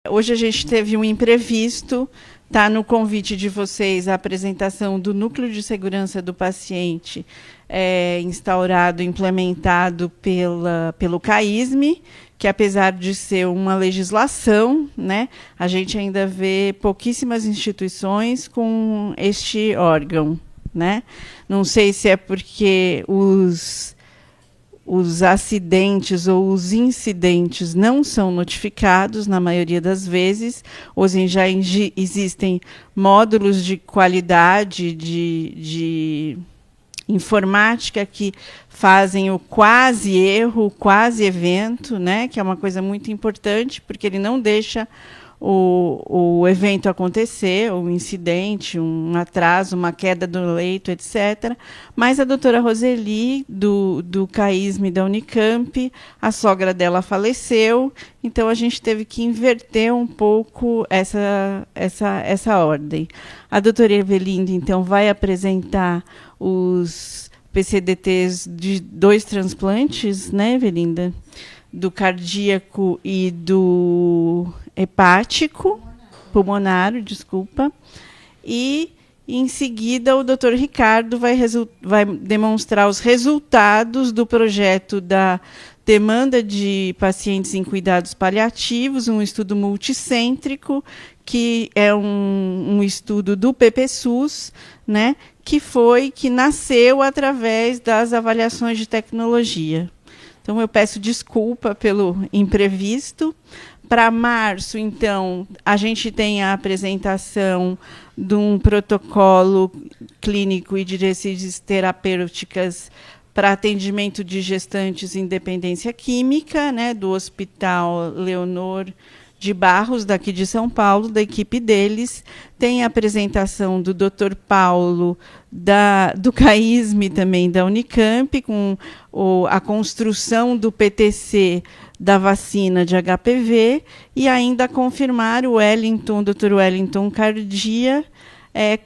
Hoje a gente teve um imprevisto, está no convite de vocês a apresentação do Núcleo de Segurança do Paciente, instaurado, implementado pelo CAISM, que apesar de ser uma legislação, né, a gente ainda vê pouquíssimas instituições com este órgão, né? Não sei se é porque os acidentes ou os incidentes não são notificados, na maioria das vezes, ou já existem módulos de qualidade de informática que fazem o quase erro, o quase evento, né, que é uma coisa muito importante, porque ele não deixa o evento acontecer, o incidente, um atraso, uma queda do leito, etc. Mas a doutora Roseli, do CAISM da Unicamp, a sogra dela faleceu, então a gente teve que inverter um pouco essa ordem. A doutora Evelinda, então, vai apresentar os PCDTs de 2 transplantes, né, Evelinda? Do cardíaco e do hepático, pulmonar, desculpa. E, em seguida, o Dr. Ricardo vai demonstrar os resultados do projeto da demanda de pacientes em cuidados paliativos, um estudo multicêntrico, que é um estudo do PPSUS, né, que nasceu através das avaliações de tecnologia. Então, eu peço desculpa pelo imprevisto. Para março, então, a gente tem a apresentação de um protocolo clínico e diretrizes terapêuticas para atendimento de gestantes em dependência química, né, do Hospital Leonor de Barros, daqui de São Paulo, da equipe deles. Tem a apresentação do Dr. Paulo, do CAISM também, da Unicamp, com a construção do PTC da vacina de HPV, e ainda confirmar o Dr. Wellington Cardia,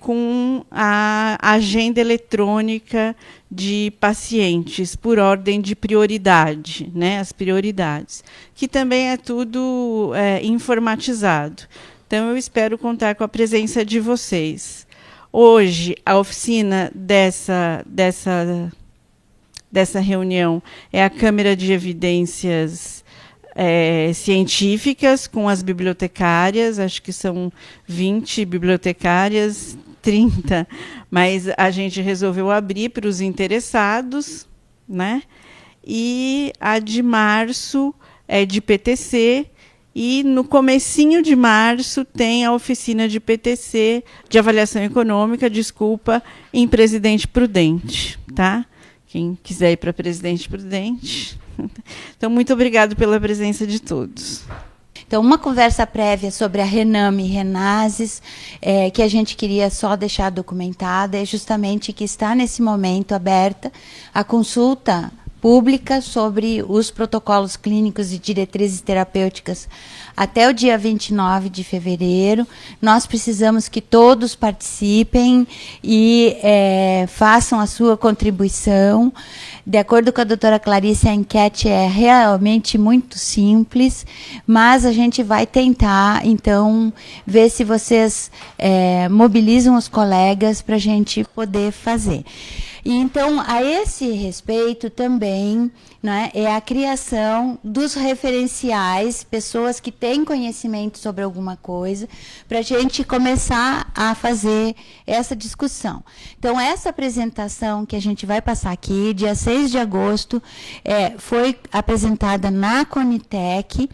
com a agenda eletrônica de pacientes, por ordem de prioridade, né, as prioridades, que também é tudo informatizado. Então, eu espero contar com a presença de vocês. Hoje, a oficina dessa reunião é a Câmara de Evidências científicas com as bibliotecárias, acho que são 20 bibliotecárias, 30, mas a gente resolveu abrir para os interessados, né? E a de março é de PTC, e no comecinho de março tem a oficina de PTC, de avaliação econômica, em Presidente Prudente, tá? Quem quiser ir para Presidente Prudente. Então, muito obrigado pela presença de todos. Então, uma conversa prévia sobre a Rename e Renases, que a gente queria só deixar documentada, é justamente que está nesse momento aberta a consulta pública sobre os protocolos clínicos e diretrizes terapêuticas até o dia 29 de fevereiro. Nós precisamos que todos participem e façam a sua contribuição. De acordo com a doutora Clarice, a enquete é realmente muito simples, mas a gente vai tentar, então, ver se vocês mobilizam os colegas para a gente poder fazer. E, então, a esse respeito também, né, é a criação dos referenciais, pessoas que têm conhecimento sobre alguma coisa, para a gente começar a fazer essa discussão. Então, essa apresentação que a gente vai passar aqui, dia 6 de agosto, foi apresentada na Conitec.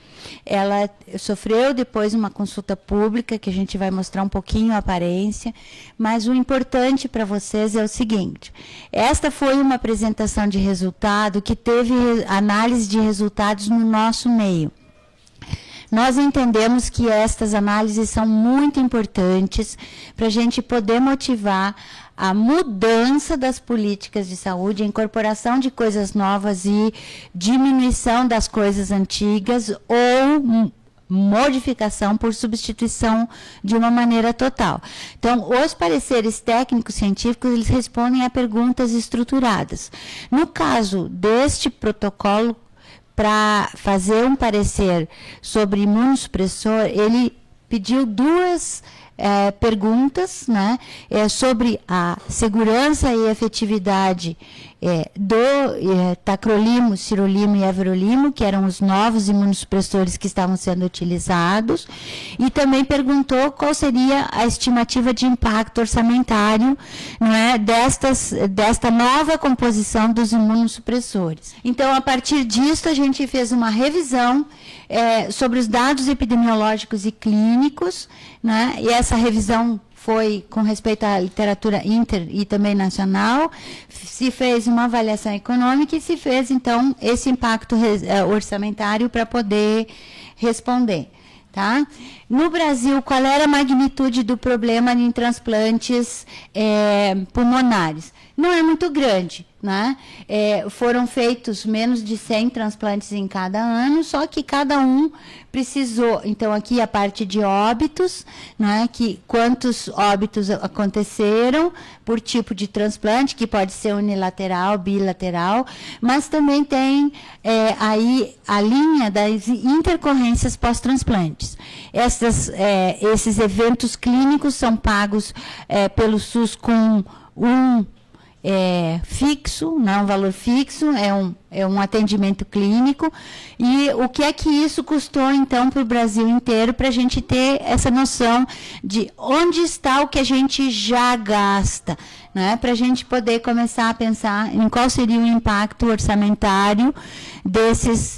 Ela sofreu depois uma consulta pública, que a gente vai mostrar um pouquinho a aparência, mas o importante para vocês é o seguinte: esta foi uma apresentação de resultado que teve análise de resultados no nosso meio. Nós entendemos que estas análises são muito importantes para a gente poder motivar a mudança das políticas de saúde, a incorporação de coisas novas e diminuição das coisas antigas ou modificação por substituição de uma maneira total. Então, os pareceres técnicos científicos, eles respondem a perguntas estruturadas. No caso deste protocolo, para fazer um parecer sobre imunossupressor, ele pediu duas perguntas, né, sobre a segurança e efetividade do tacrolimo, sirolimo e everolimo, que eram os novos imunossupressores que estavam sendo utilizados, e também perguntou qual seria a estimativa de impacto orçamentário, né, desta nova composição dos imunossupressores. Então, a partir disso, a gente fez uma revisão sobre os dados epidemiológicos e clínicos, né, e essa revisão foi com respeito à literatura inter e também nacional, se fez uma avaliação econômica e se fez, então, esse impacto orçamentário para poder responder. Tá? No Brasil, qual era a magnitude do problema em transplantes pulmonares? Não é muito grande, né? Foram feitos menos de 100 transplantes em cada ano, só que cada um precisou, então aqui a parte de óbitos, né, que quantos óbitos aconteceram por tipo de transplante, que pode ser unilateral, bilateral, mas também tem aí a linha das intercorrências pós-transplantes. Esses eventos clínicos são pagos pelo SUS com fixo, não, um valor fixo, é um atendimento clínico. E o que é que isso custou, então, para o Brasil inteiro, para a gente ter essa noção de onde está o que a gente já gasta, né, para a gente poder começar a pensar em qual seria o impacto orçamentário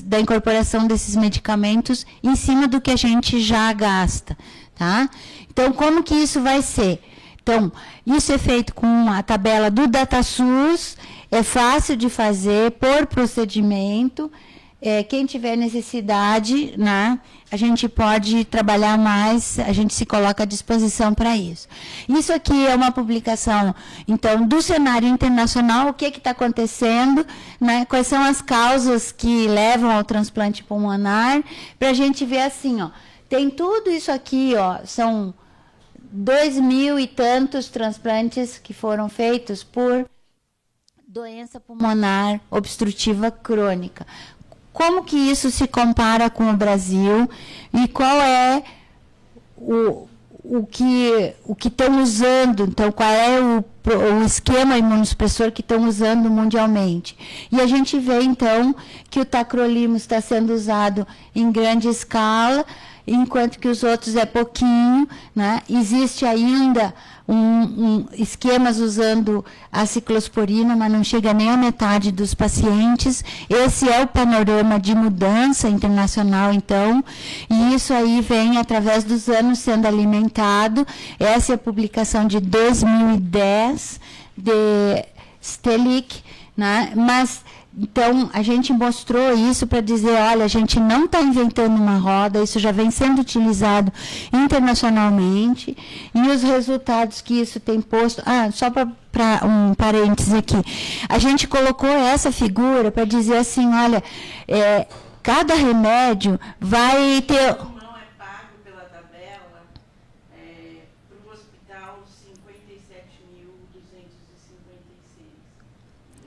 da incorporação desses medicamentos em cima do que a gente já gasta. Tá? Então, como que isso vai ser? Então, isso é feito com a tabela do DataSUS, é fácil de fazer por procedimento. Quem tiver necessidade, né, a gente pode trabalhar mais, a gente se coloca à disposição para isso. Isso aqui é uma publicação, então, do cenário internacional, o que está acontecendo, né, quais são as causas que levam ao transplante pulmonar, para a gente ver assim, ó, tem tudo isso aqui, ó, são 2.000 e tantos transplantes que foram feitos por doença pulmonar obstrutiva crônica. Como que isso se compara com o Brasil e qual é o que estão usando, então qual é o esquema imunossupressor que estão usando mundialmente. E a gente vê, então, que o tacrolimus está sendo usado em grande escala, enquanto que os outros é pouquinho, né? Existe ainda esquemas usando a ciclosporina, mas não chega nem a metade dos pacientes. Esse é o panorama de mudança internacional, então, e isso aí vem através dos anos sendo alimentado. Essa é a publicação de 2010 de Stelic, né? Mas então, a gente mostrou isso para dizer, olha, a gente não está inventando uma roda, isso já vem sendo utilizado internacionalmente, e os resultados que isso tem posto... só para um parênteses aqui. A gente colocou essa figura para dizer assim, olha, cada remédio vai ter... Não é pago pela tabela para o hospital 57.256.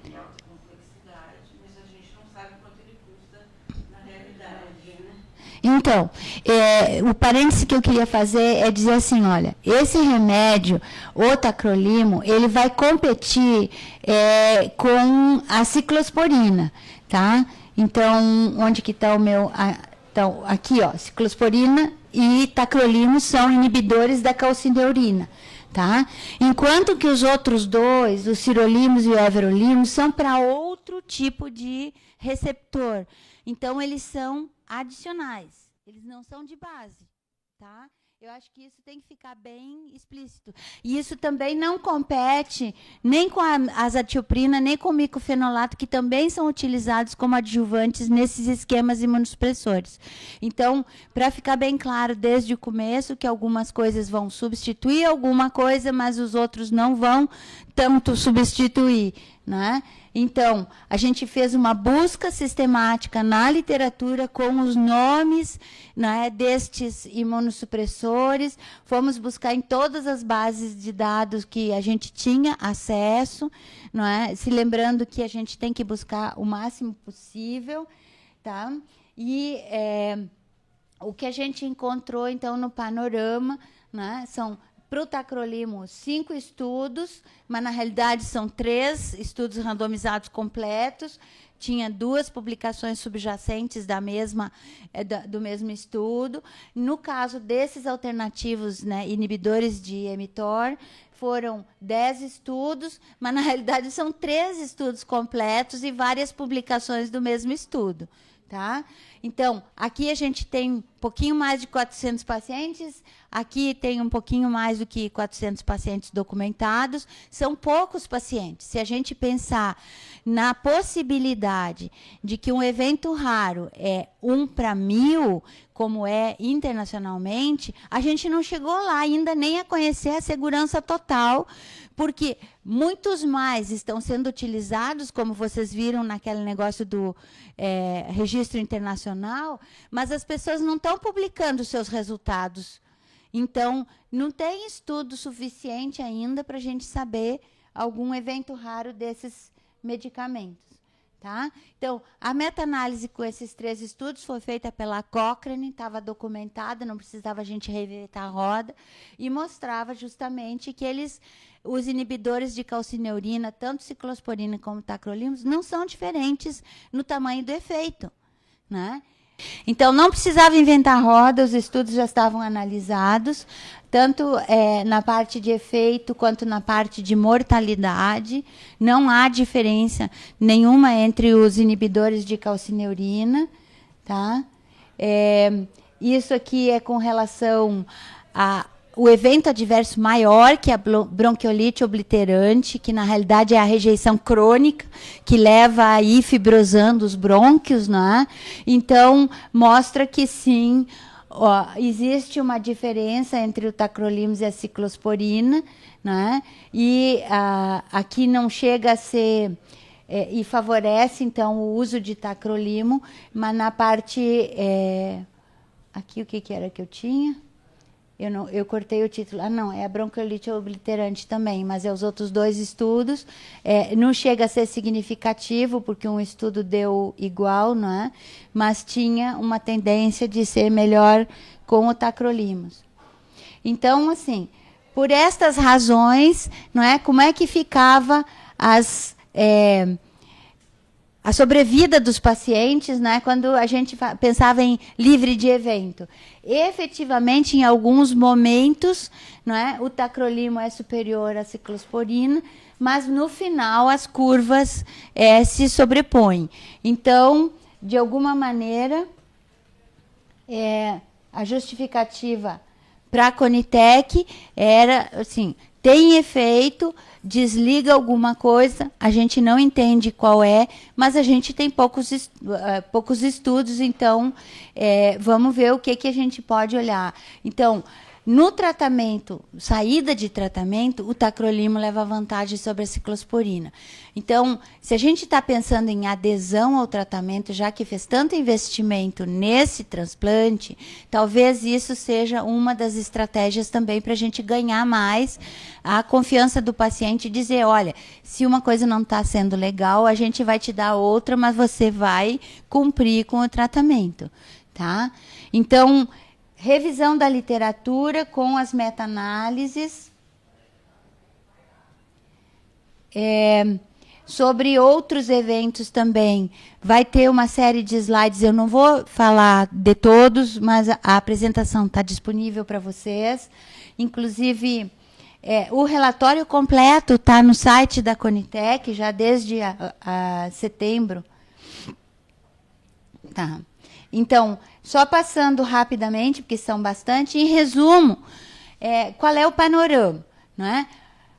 Tem alta complexidade, mas a gente não sabe quanto ele custa na realidade, né? Então, o parêntese que eu queria fazer é dizer assim, olha, esse remédio, o tacrolimo, ele vai competir com a ciclosporina, tá? Então, onde que está o meu... Então, aqui, ó, ciclosporina e tacrolimo são inibidores da calcineurina. Tá? Enquanto que os outros dois, os sirolimus e o everolimus, são para outro tipo de receptor. Então, eles são adicionais, eles não são de base. Tá? Eu acho que isso tem que ficar bem explícito. E isso também não compete nem com a azatioprina, nem com o micofenolato, que também são utilizados como adjuvantes nesses esquemas imunossupressores. Então, para ficar bem claro desde o começo que algumas coisas vão substituir alguma coisa, mas os outros não vão tanto substituir, né? Então, a gente fez uma busca sistemática na literatura com os nomes, né, destes imunossupressores, fomos buscar em todas as bases de dados que a gente tinha acesso, não é? Se lembrando que a gente tem que buscar o máximo possível. tá? E o que a gente encontrou, então, no panorama, né, são, para o tacrolimo, 5 estudos, mas, na realidade, são 3 estudos randomizados completos. Tinha 2 publicações subjacentes do mesmo estudo. No caso desses alternativos, né, inibidores de mTOR, foram 10 estudos, mas, na realidade, são 3 estudos completos e várias publicações do mesmo estudo. Tá? Então, aqui a gente tem um pouquinho mais de 400 pacientes, aqui tem um pouquinho mais do que 400 pacientes documentados, são poucos pacientes. Se a gente pensar na possibilidade de que um evento raro é 1 para 1000, como é internacionalmente, a gente não chegou lá ainda nem a conhecer a segurança total, porque muitos mais estão sendo utilizados, como vocês viram naquele negócio do registro internacional, mas as pessoas não estão publicando seus resultados. Então, não tem estudo suficiente ainda para a gente saber algum evento raro desses medicamentos. Tá? Então, a meta-análise com esses 3 estudos foi feita pela Cochrane, estava documentada, não precisava a gente reinventar a roda, e mostrava justamente que os inibidores de calcineurina, tanto ciclosporina como tacrolimus, não são diferentes no tamanho do efeito. Né? Então, não precisava inventar roda, os estudos já estavam analisados, tanto na parte de efeito quanto na parte de mortalidade. Não há diferença nenhuma entre os inibidores de calcineurina. Tá? Isso aqui é com relação ao evento adverso maior, que é a bronquiolite obliterante, que na realidade é a rejeição crônica, que leva a ir fibrosando os brônquios, né? Então, mostra que sim, existe uma diferença entre o tacrolimus e a ciclosporina, né? E aqui não chega a ser... e favorece, então, o uso de tacrolimo, mas na parte... aqui, o que era que eu tinha? Eu cortei o título. Não, é a bronquiolite obliterante também, mas é os outros 2 estudos. Não chega a ser significativo, porque um estudo deu igual, não é? Mas tinha uma tendência de ser melhor com o tacrolimus. Então, assim, por estas razões, não é? Como é que ficava a sobrevida dos pacientes, né, quando a gente pensava em livre de evento? Efetivamente, em alguns momentos, não é, o tacrolimo é superior à ciclosporina, mas no final as curvas se sobrepõem. Então, de alguma maneira, a justificativa para a Conitec era assim: tem efeito, desliga alguma coisa, a gente não entende qual é, mas a gente tem poucos estudos, então vamos ver o que a gente pode olhar. Então, no tratamento, saída de tratamento, o tacrolimo leva vantagem sobre a ciclosporina. Então, se a gente está pensando em adesão ao tratamento, já que fez tanto investimento nesse transplante, talvez isso seja uma das estratégias também para a gente ganhar mais a confiança do paciente e dizer: olha, se uma coisa não está sendo legal, a gente vai te dar outra, mas você vai cumprir com o tratamento. Tá? Então, revisão da literatura com as meta-análises. Sobre outros eventos também, vai ter uma série de slides, eu não vou falar de todos, mas a apresentação está disponível para vocês. Inclusive, o relatório completo está no site da Conitec, já desde setembro. Tá. Então, só passando rapidamente, porque são bastante, em resumo, qual é o panorama? Não é?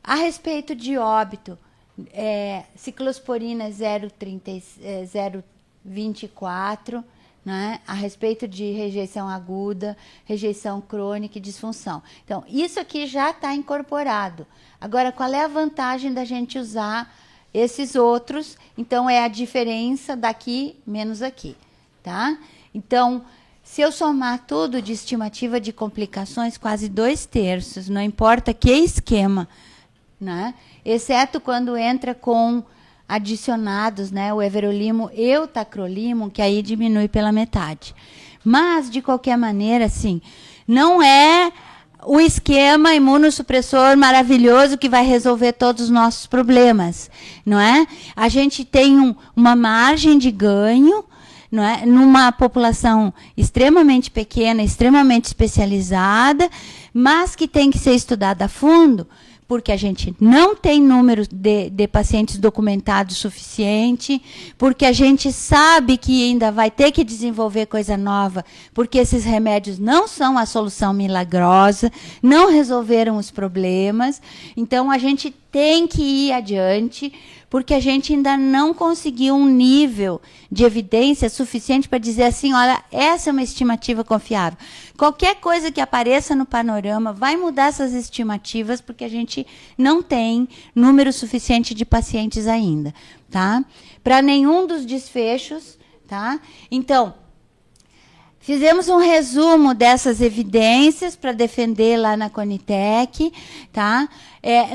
A respeito de óbito, ciclosporina 0,24, né? A respeito de rejeição aguda, rejeição crônica e disfunção. Então, isso aqui já está incorporado. Agora, qual é a vantagem da gente usar esses outros? Então, é a diferença daqui menos aqui. Tá? Então, se eu somar tudo de estimativa de complicações, quase 2/3, não importa que esquema, né? Exceto quando entra com adicionados, né, o everolimo e o tacrolimo, que aí diminui pela metade. Mas, de qualquer maneira, assim, não é o esquema imunossupressor maravilhoso que vai resolver todos os nossos problemas, não é? A gente tem uma margem de ganho, não é? Numa população extremamente pequena, extremamente especializada, mas que tem que ser estudada a fundo, porque a gente não tem número de pacientes documentados suficiente, porque a gente sabe que ainda vai ter que desenvolver coisa nova, porque esses remédios não são a solução milagrosa, não resolveram os problemas. Então, a gente tem que ir adiante, porque a gente ainda não conseguiu um nível de evidência suficiente para dizer assim, olha, essa é uma estimativa confiável. Qualquer coisa que apareça no panorama vai mudar essas estimativas, porque a gente não tem número suficiente de pacientes ainda, tá? Para nenhum dos desfechos, tá? Então, fizemos um resumo dessas evidências para defender lá na Conitec, tá?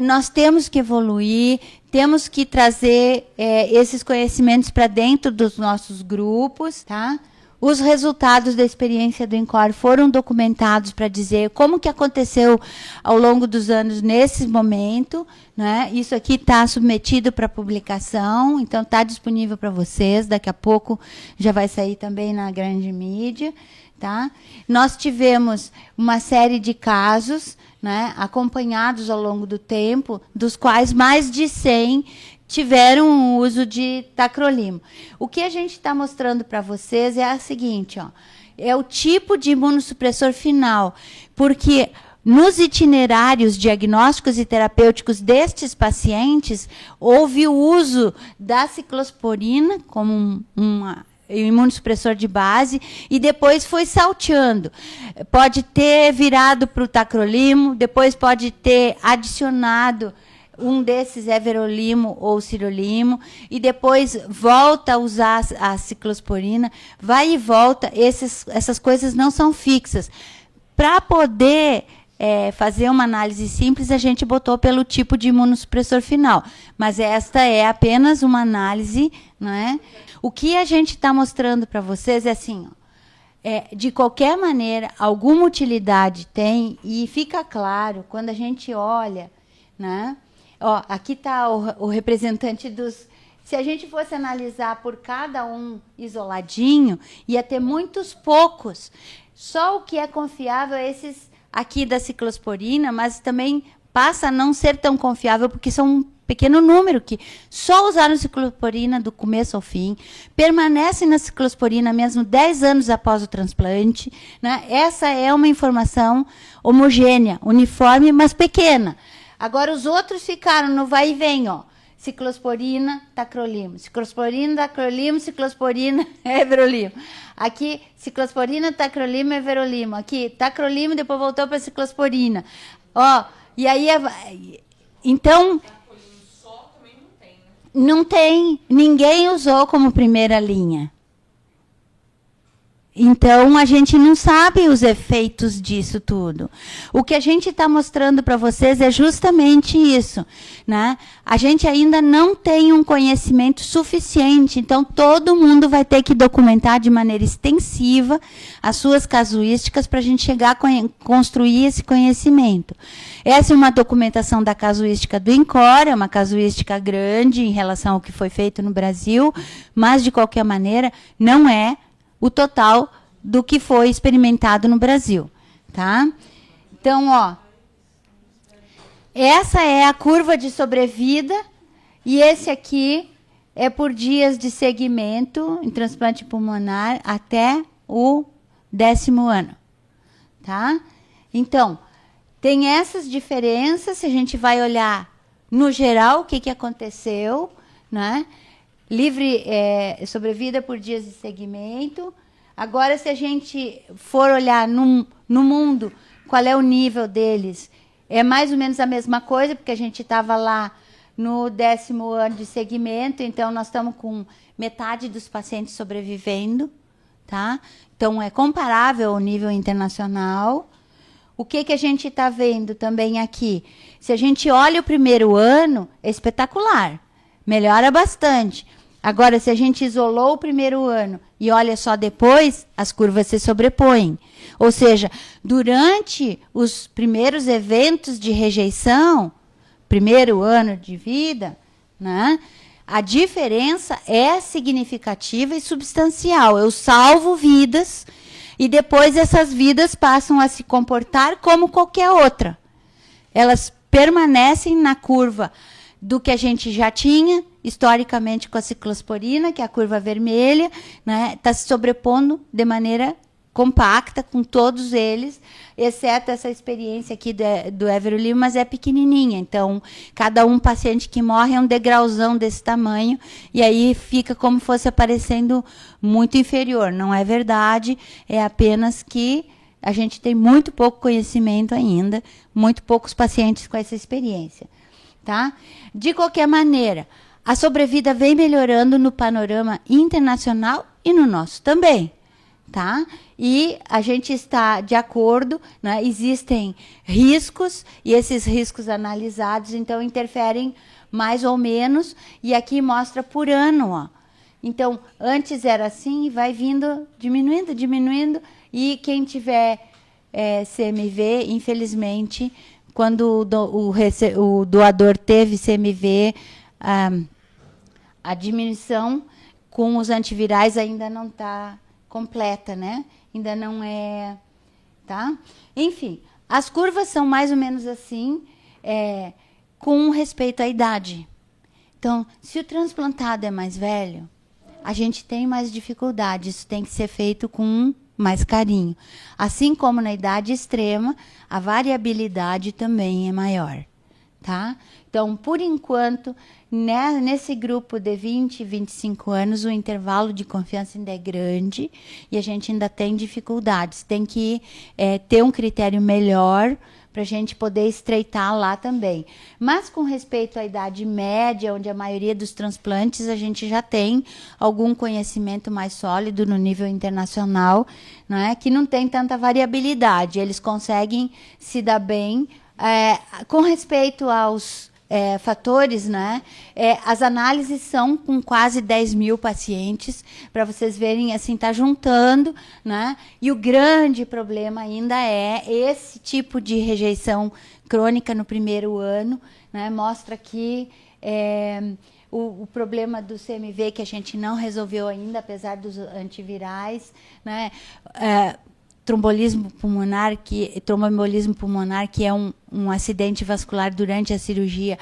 Nós temos que evoluir, temos que trazer esses conhecimentos para dentro dos nossos grupos, tá? Os resultados da experiência do INCOR foram documentados para dizer como que aconteceu ao longo dos anos nesse momento, né? Isso aqui está submetido para publicação, então está disponível para vocês, daqui a pouco já vai sair também na grande mídia, tá? Nós tivemos uma série de casos, né, acompanhados ao longo do tempo, dos quais mais de 100 tiveram o uso de tacrolimo. O que a gente está mostrando para vocês é a seguinte, ó, é o tipo de imunossupressor final, porque nos itinerários diagnósticos e terapêuticos destes pacientes, houve o uso da ciclosporina como uma imunossupressor de base, e depois foi salteando. Pode ter virado para o tacrolimo, depois pode ter adicionado um desses everolimo ou sirolimo, e depois volta a usar a ciclosporina, vai e volta, essas coisas não são fixas. Para poder fazer uma análise simples, a gente botou pelo tipo de imunossupressor final, mas esta é apenas uma análise, não é? O que a gente está mostrando para vocês é assim, ó, de qualquer maneira, alguma utilidade tem, e fica claro, quando a gente olha, né? Ó, aqui está o representante dos... Se a gente fosse analisar por cada um isoladinho, ia ter muitos poucos. Só o que é confiável é esses aqui da ciclosporina, mas também passa a não ser tão confiável, porque são um pequeno número que só usaram ciclosporina do começo ao fim, permanecem na ciclosporina mesmo 10 anos após o transplante, né? Essa é uma informação homogênea, uniforme, mas pequena. Agora, os outros ficaram no vai e vem, ó. Ciclosporina, tacrolimo. Ciclosporina, tacrolimo, ciclosporina, everolimo. Aqui, ciclosporina, tacrolimo, everolimo. Aqui, tacrolimo, depois voltou para ciclosporina. Ó, e aí... Então... Só também não tem, né? Não tem. Ninguém usou como primeira linha. Então, a gente não sabe os efeitos disso tudo. O que a gente está mostrando para vocês é justamente isso, né? A gente ainda não tem um conhecimento suficiente, então todo mundo vai ter que documentar de maneira extensiva as suas casuísticas para a gente chegar a construir esse conhecimento. Essa é uma documentação da casuística do INCOR, é uma casuística grande em relação ao que foi feito no Brasil, mas, de qualquer maneira, não é o total do que foi experimentado no Brasil, tá? Então, ó, essa é a curva de sobrevida, e esse aqui é por dias de segmento em transplante pulmonar até o 10º ano, tá? Então, tem essas diferenças, se a gente vai olhar no geral o que aconteceu, né? Livre sobrevida por dias de segmento. Agora, se a gente for olhar no mundo, qual é o nível deles? É mais ou menos a mesma coisa, porque a gente estava lá no 10º ano de segmento, então nós estamos com metade dos pacientes sobrevivendo, tá? Então, é comparável ao nível internacional. O que a gente está vendo também aqui? Se a gente olha o primeiro ano, é espetacular. melhora bastante. Agora, se a gente isolou o primeiro ano e olha só depois, as curvas se sobrepõem. Ou seja, durante os primeiros eventos de rejeição, primeiro ano de vida, né, a diferença é significativa e substancial. Eu salvo vidas e depois essas vidas passam a se comportar como qualquer outra. Elas permanecem na curva do que a gente já tinha, historicamente, com a ciclosporina, que é a curva vermelha, né, está se sobrepondo de maneira compacta com todos eles, exceto essa experiência aqui do everolimus, mas é pequenininha. Então, cada paciente que morre é um degrauzão desse tamanho, e aí fica como se fosse aparecendo muito inferior. Não é verdade, é apenas que a gente tem muito pouco conhecimento ainda, muito poucos pacientes com essa experiência. Tá? De qualquer maneira, a sobrevida vem melhorando no panorama internacional e no nosso também. Tá? E a gente está de acordo, né? Existem riscos, e esses riscos analisados, então, interferem mais ou menos, e aqui mostra por ano. Ó. Então, antes era assim, e vai vindo, diminuindo, e quem tiver CMV, infelizmente, quando o doador teve CMV, a diminuição com os antivirais ainda não está completa, né? Ainda não é, tá? Enfim, as curvas são mais ou menos assim, com respeito à idade. Então, se o transplantado é mais velho, a gente tem mais dificuldade. Isso tem que ser feito com mais carinho. Assim como na idade extrema, a variabilidade também é maior, tá? Então, por enquanto, nesse grupo de 20 e 25 anos, o intervalo de confiança ainda é grande e a gente ainda tem dificuldades. Tem que ter um critério melhor para a gente poder estreitar lá também. Mas, com respeito à idade média, onde a maioria dos transplantes, a gente já tem algum conhecimento mais sólido no nível internacional, né, que não tem tanta variabilidade. Eles conseguem se dar bem. Com respeito aos fatores, né? As análises são com quase 10 mil pacientes, para vocês verem, assim, está juntando, né? E o grande problema ainda é esse tipo de rejeição crônica no primeiro ano, né? Mostra aqui o problema do CMV, que a gente não resolveu ainda, apesar dos antivirais, né? Tromboembolismo pulmonar, que é um acidente vascular durante a cirurgia,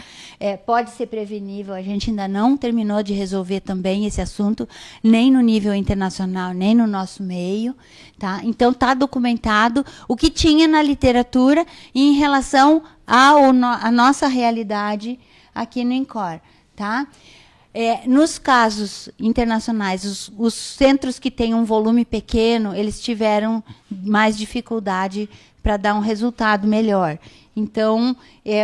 pode ser prevenível. A gente ainda não terminou de resolver também esse assunto, nem no nível internacional, nem no nosso meio. Tá? Então, está documentado o que tinha na literatura em relação à nossa realidade aqui no INCOR. Tá? Nos casos internacionais, os centros que têm um volume pequeno, eles tiveram mais dificuldade para dar um resultado melhor. Então,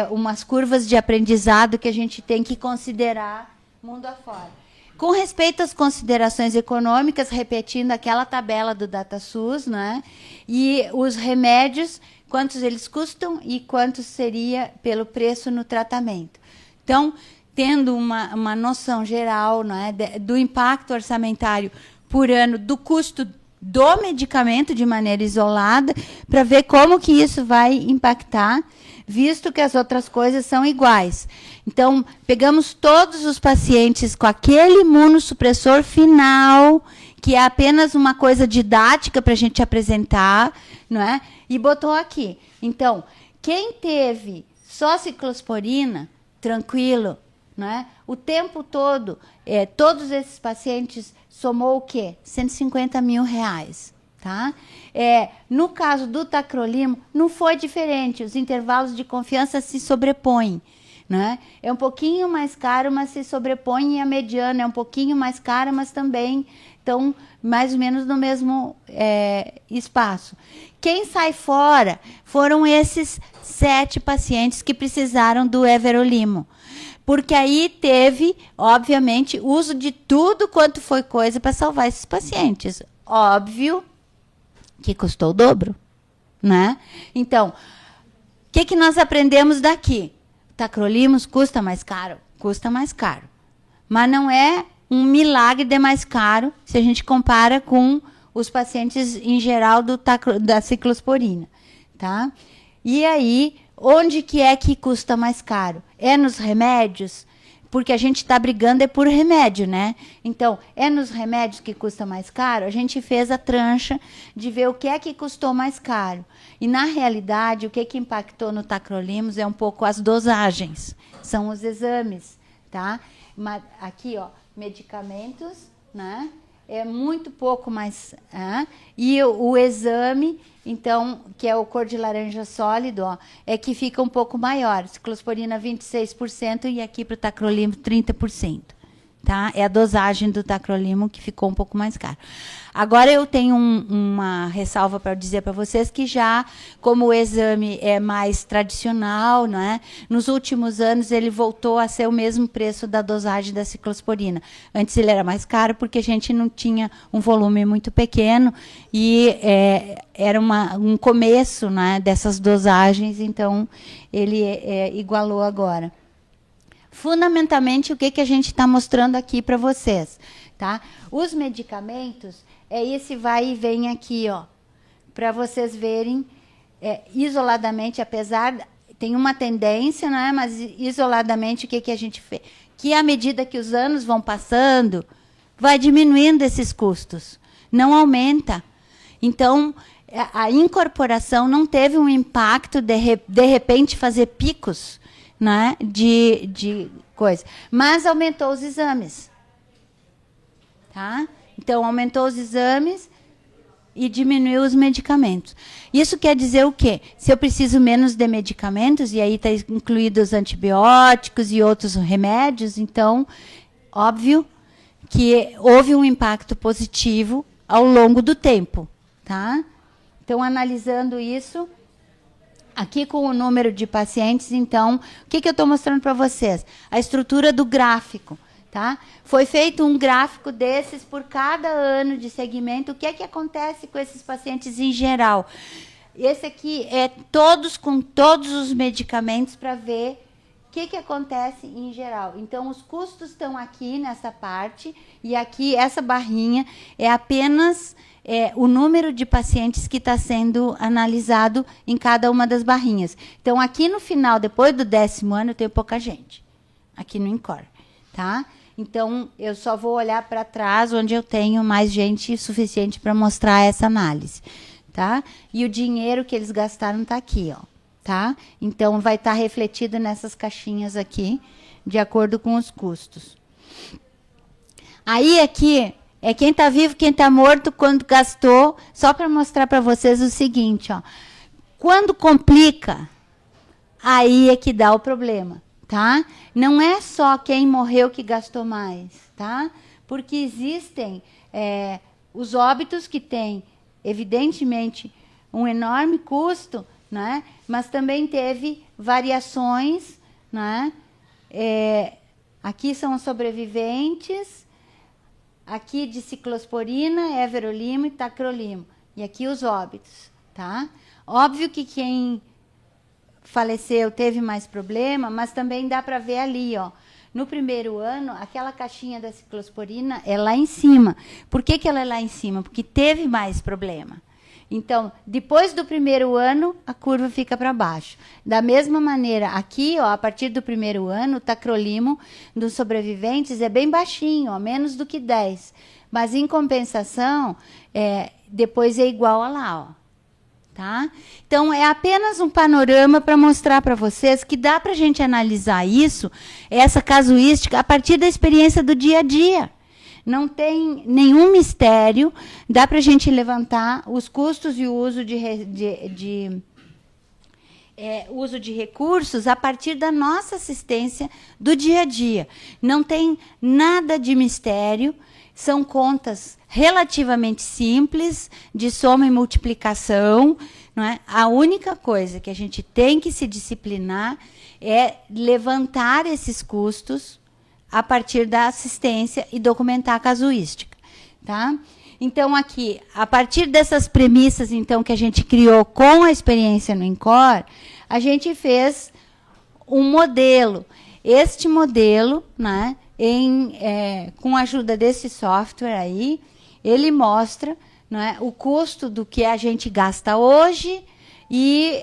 umas curvas de aprendizado que a gente tem que considerar mundo afora. Com respeito às considerações econômicas, repetindo aquela tabela do DataSUS, né, e os remédios, quantos eles custam e quanto seria pelo preço no tratamento. Então, tendo uma noção geral, né, do impacto orçamentário por ano, do custo do medicamento de maneira isolada, para ver como que isso vai impactar, visto que as outras coisas são iguais. Então, pegamos todos os pacientes com aquele imunossupressor final, que é apenas uma coisa didática para a gente apresentar, não é? E botou aqui. Então, quem teve só ciclosporina, tranquilo, não é? O tempo todo, todos esses pacientes somou o quê? 150 mil reais. Tá? No caso do tacrolimo, não foi diferente. Os intervalos de confiança se sobrepõem. Né? É um pouquinho mais caro, mas se sobrepõe, e a mediana é um pouquinho mais cara, mas também estão mais ou menos no mesmo espaço. Quem sai fora foram esses 7 pacientes que precisaram do everolimo. Porque aí teve, obviamente, uso de tudo quanto foi coisa para salvar esses pacientes. Óbvio que custou o dobro, né? Então, o que nós aprendemos daqui? Tacrolimus custa mais caro? Custa mais caro. mas não é um milagre de mais caro se a gente compara com os pacientes em geral da ciclosporina, tá? E aí, onde que é que custa mais caro? É nos remédios? Porque a gente está brigando é por remédio, né? Então, é nos remédios que custa mais caro? A gente fez a trancha de ver o que é que custou mais caro. E, na realidade, o que impactou no tacrolimus é um pouco as dosagens. São os exames, tá? Mas aqui, ó, medicamentos, né? É muito pouco mais... e o exame, então, que é o cor de laranja sólido, ó, é que fica um pouco maior. Ciclosporina 26% e aqui para o tacrolimus 30%. Tá? É a dosagem do tacrolimus que ficou um pouco mais caro. Agora eu tenho uma ressalva para dizer para vocês que já, como o exame é mais tradicional, não é? Nos últimos anos ele voltou a ser o mesmo preço da dosagem da ciclosporina. Antes ele era mais caro porque a gente não tinha um volume muito pequeno e era um começo, né, dessas dosagens, então ele igualou agora. Fundamentalmente, o que a gente está mostrando aqui para vocês, tá? Os medicamentos, esse vai e vem aqui, ó, para vocês verem isoladamente, apesar, tem uma tendência, né? Mas isoladamente, o que a gente fez? Que à medida que os anos vão passando, vai diminuindo esses custos, não aumenta. Então, a incorporação não teve um impacto de repente fazer picos, né, de coisa. Mas aumentou os exames. Tá? Então, aumentou os exames e diminuiu os medicamentos. Isso quer dizer o quê? Se eu preciso menos de medicamentos, e aí está incluído os antibióticos e outros remédios, então, óbvio que houve um impacto positivo ao longo do tempo. Tá? Então, analisando isso... Aqui com o número de pacientes, então, o que eu estou mostrando para vocês? A estrutura do gráfico, tá? Foi feito um gráfico desses por cada ano de segmento. O que é que acontece com esses pacientes em geral? Esse aqui é todos com todos os medicamentos para ver o que acontece em geral. Então, os custos estão aqui nessa parte e aqui essa barrinha é apenas... o número de pacientes que está sendo analisado em cada uma das barrinhas. Então, aqui no final, depois do 10º ano, eu tenho pouca gente. Aqui no INCOR. Tá? Então, eu só vou olhar para trás, onde eu tenho mais gente suficiente para mostrar essa análise. Tá? E o dinheiro que eles gastaram está aqui. Ó, tá? Então, vai estar refletido nessas caixinhas aqui, de acordo com os custos. Aí, aqui... quem está vivo, quem está morto, quando gastou, só para mostrar para vocês o seguinte, ó. Quando complica, aí é que dá o problema, tá? Não é só quem morreu que gastou mais, tá? Porque existem os óbitos que têm, evidentemente, um enorme custo, né? Mas também teve variações, né? Aqui são os sobreviventes, aqui de ciclosporina, everolimo e tacrolimo. E aqui os óbitos, tá? Óbvio que quem faleceu teve mais problema, mas também dá para ver ali, ó. No primeiro ano, aquela caixinha da ciclosporina é lá em cima. Por que ela é lá em cima? Porque teve mais problema. Então, depois do primeiro ano, a curva fica para baixo. Da mesma maneira, aqui, ó, a partir do primeiro ano, o tacrolimo dos sobreviventes é bem baixinho, ó, menos do que 10. Mas, em compensação, depois é igual a lá, ó. Tá? Então, é apenas um panorama para mostrar para vocês que dá para a gente analisar isso, essa casuística, a partir da experiência do dia a dia. Não tem nenhum mistério, dá para a gente levantar os custos e o uso uso de recursos a partir da nossa assistência do dia a dia. Não tem nada de mistério, são contas relativamente simples, de soma e multiplicação. Não é? A única coisa que a gente tem que se disciplinar é levantar esses custos a partir da assistência e documentar a casuística. Tá? Então, aqui, a partir dessas premissas então, que a gente criou com a experiência no INCOR, a gente fez um modelo. Este modelo, né, com a ajuda desse software aí, ele mostra, não é, o custo do que a gente gasta hoje e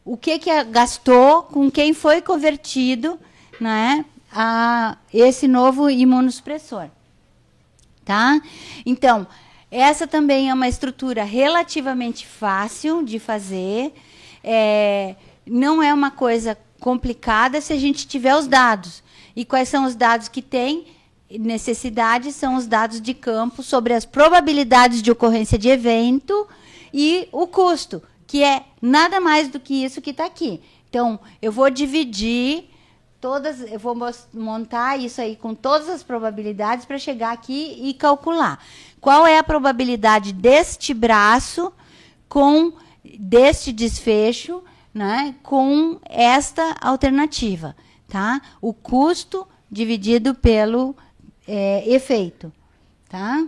o que gastou, com quem foi convertido, não é, a esse novo imunossupressor. Tá? Então, essa também é uma estrutura relativamente fácil de fazer. Não é uma coisa complicada se a gente tiver os dados. E quais são os dados que tem necessidade? São os dados de campo sobre as probabilidades de ocorrência de evento e o custo, que é nada mais do que isso que está aqui. Então, eu vou dividir eu vou montar isso aí com todas as probabilidades para chegar aqui e calcular. Qual é a probabilidade deste braço deste desfecho, né, com esta alternativa, tá? O custo dividido pelo efeito, tá?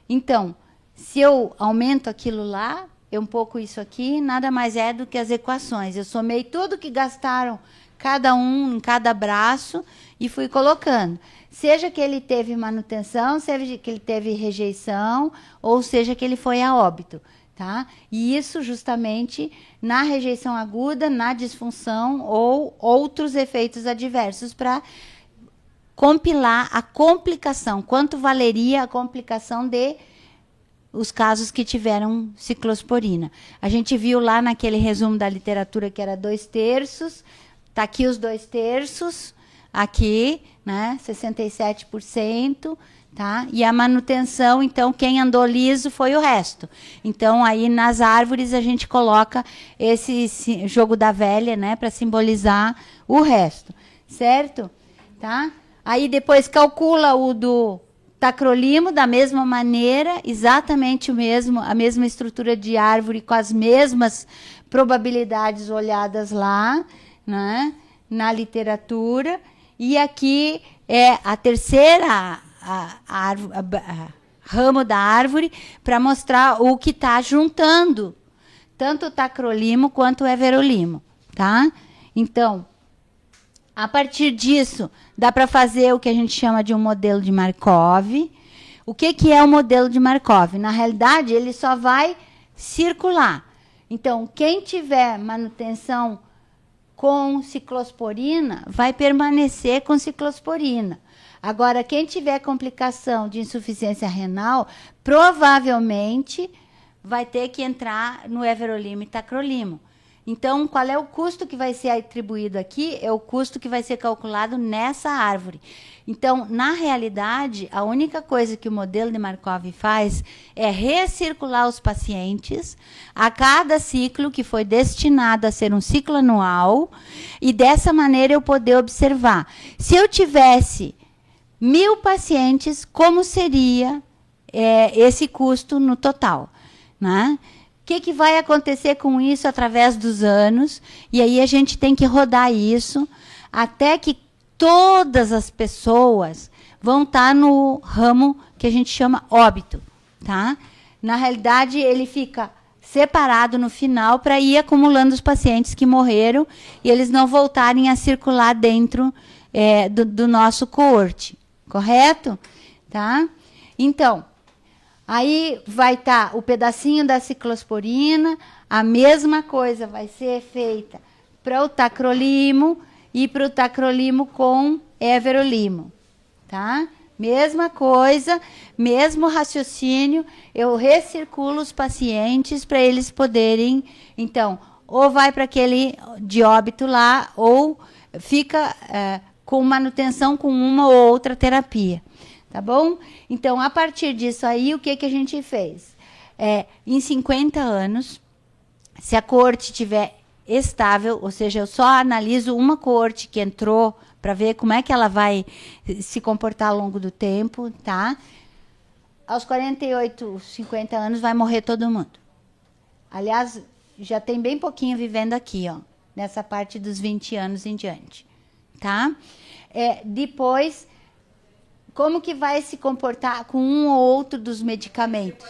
Então, se eu aumento aquilo lá, um pouco isso aqui, nada mais é do que as equações. Eu somei tudo que gastaram cada um em cada braço e fui colocando. Seja que ele teve manutenção, seja que ele teve rejeição, ou seja que ele foi a óbito. Tá? E isso justamente na rejeição aguda, na disfunção ou outros efeitos adversos para compilar a complicação. Quanto valeria a complicação de os casos que tiveram ciclosporina. A gente viu lá naquele resumo da literatura que era 2/3, está aqui os 2/3, aqui, né, 67%, tá? E a manutenção, então, quem andou liso foi o resto. Então, aí nas árvores a gente coloca esse jogo da velha, né, para simbolizar o resto, certo? Tá? Aí depois calcula o do tacrolimo da mesma maneira, exatamente a mesma estrutura de árvore com as mesmas probabilidades olhadas lá, né, na literatura, e aqui é a terceira ramo da árvore para mostrar o que está juntando, tanto o tacrolimo quanto o everolimo. Tá? Então, a partir disso, dá para fazer o que a gente chama de um modelo de Markov. O que é o modelo de Markov? Na realidade, ele só vai circular. Então, quem tiver manutenção com ciclosporina, vai permanecer com ciclosporina. Agora, quem tiver complicação de insuficiência renal, provavelmente vai ter que entrar no everolimo e tacrolimo. Então, qual é o custo que vai ser atribuído aqui? É o custo que vai ser calculado nessa árvore. Então, na realidade, a única coisa que o modelo de Markov faz é recircular os pacientes a cada ciclo que foi destinado a ser um ciclo anual, e dessa maneira eu poder observar. Se eu tivesse 1.000 pacientes, como seria esse custo no total, né? O que vai acontecer com isso através dos anos? E aí a gente tem que rodar isso até que todas as pessoas vão estar no ramo que a gente chama óbito. Tá? Na realidade, ele fica separado no final para ir acumulando os pacientes que morreram e eles não voltarem a circular dentro do nosso coorte. Correto? Tá? Então, aí vai estar o pedacinho da ciclosporina, a mesma coisa vai ser feita para o tacrolimo e para o tacrolimo com everolimo. Tá? Mesma coisa, mesmo raciocínio, eu recirculo os pacientes para eles poderem, então, ou vai para aquele de óbito lá, ou fica com manutenção com uma ou outra terapia. Tá bom? Então, a partir disso aí, o que a gente fez? Em 50 anos, se a coorte estiver estável, ou seja, eu só analiso uma coorte que entrou para ver como é que ela vai se comportar ao longo do tempo, tá? Aos 48, 50 anos vai morrer todo mundo. Aliás, já tem bem pouquinho vivendo aqui, ó, nessa parte dos 20 anos em diante, tá? Depois, como que vai se comportar com um ou outro dos medicamentos?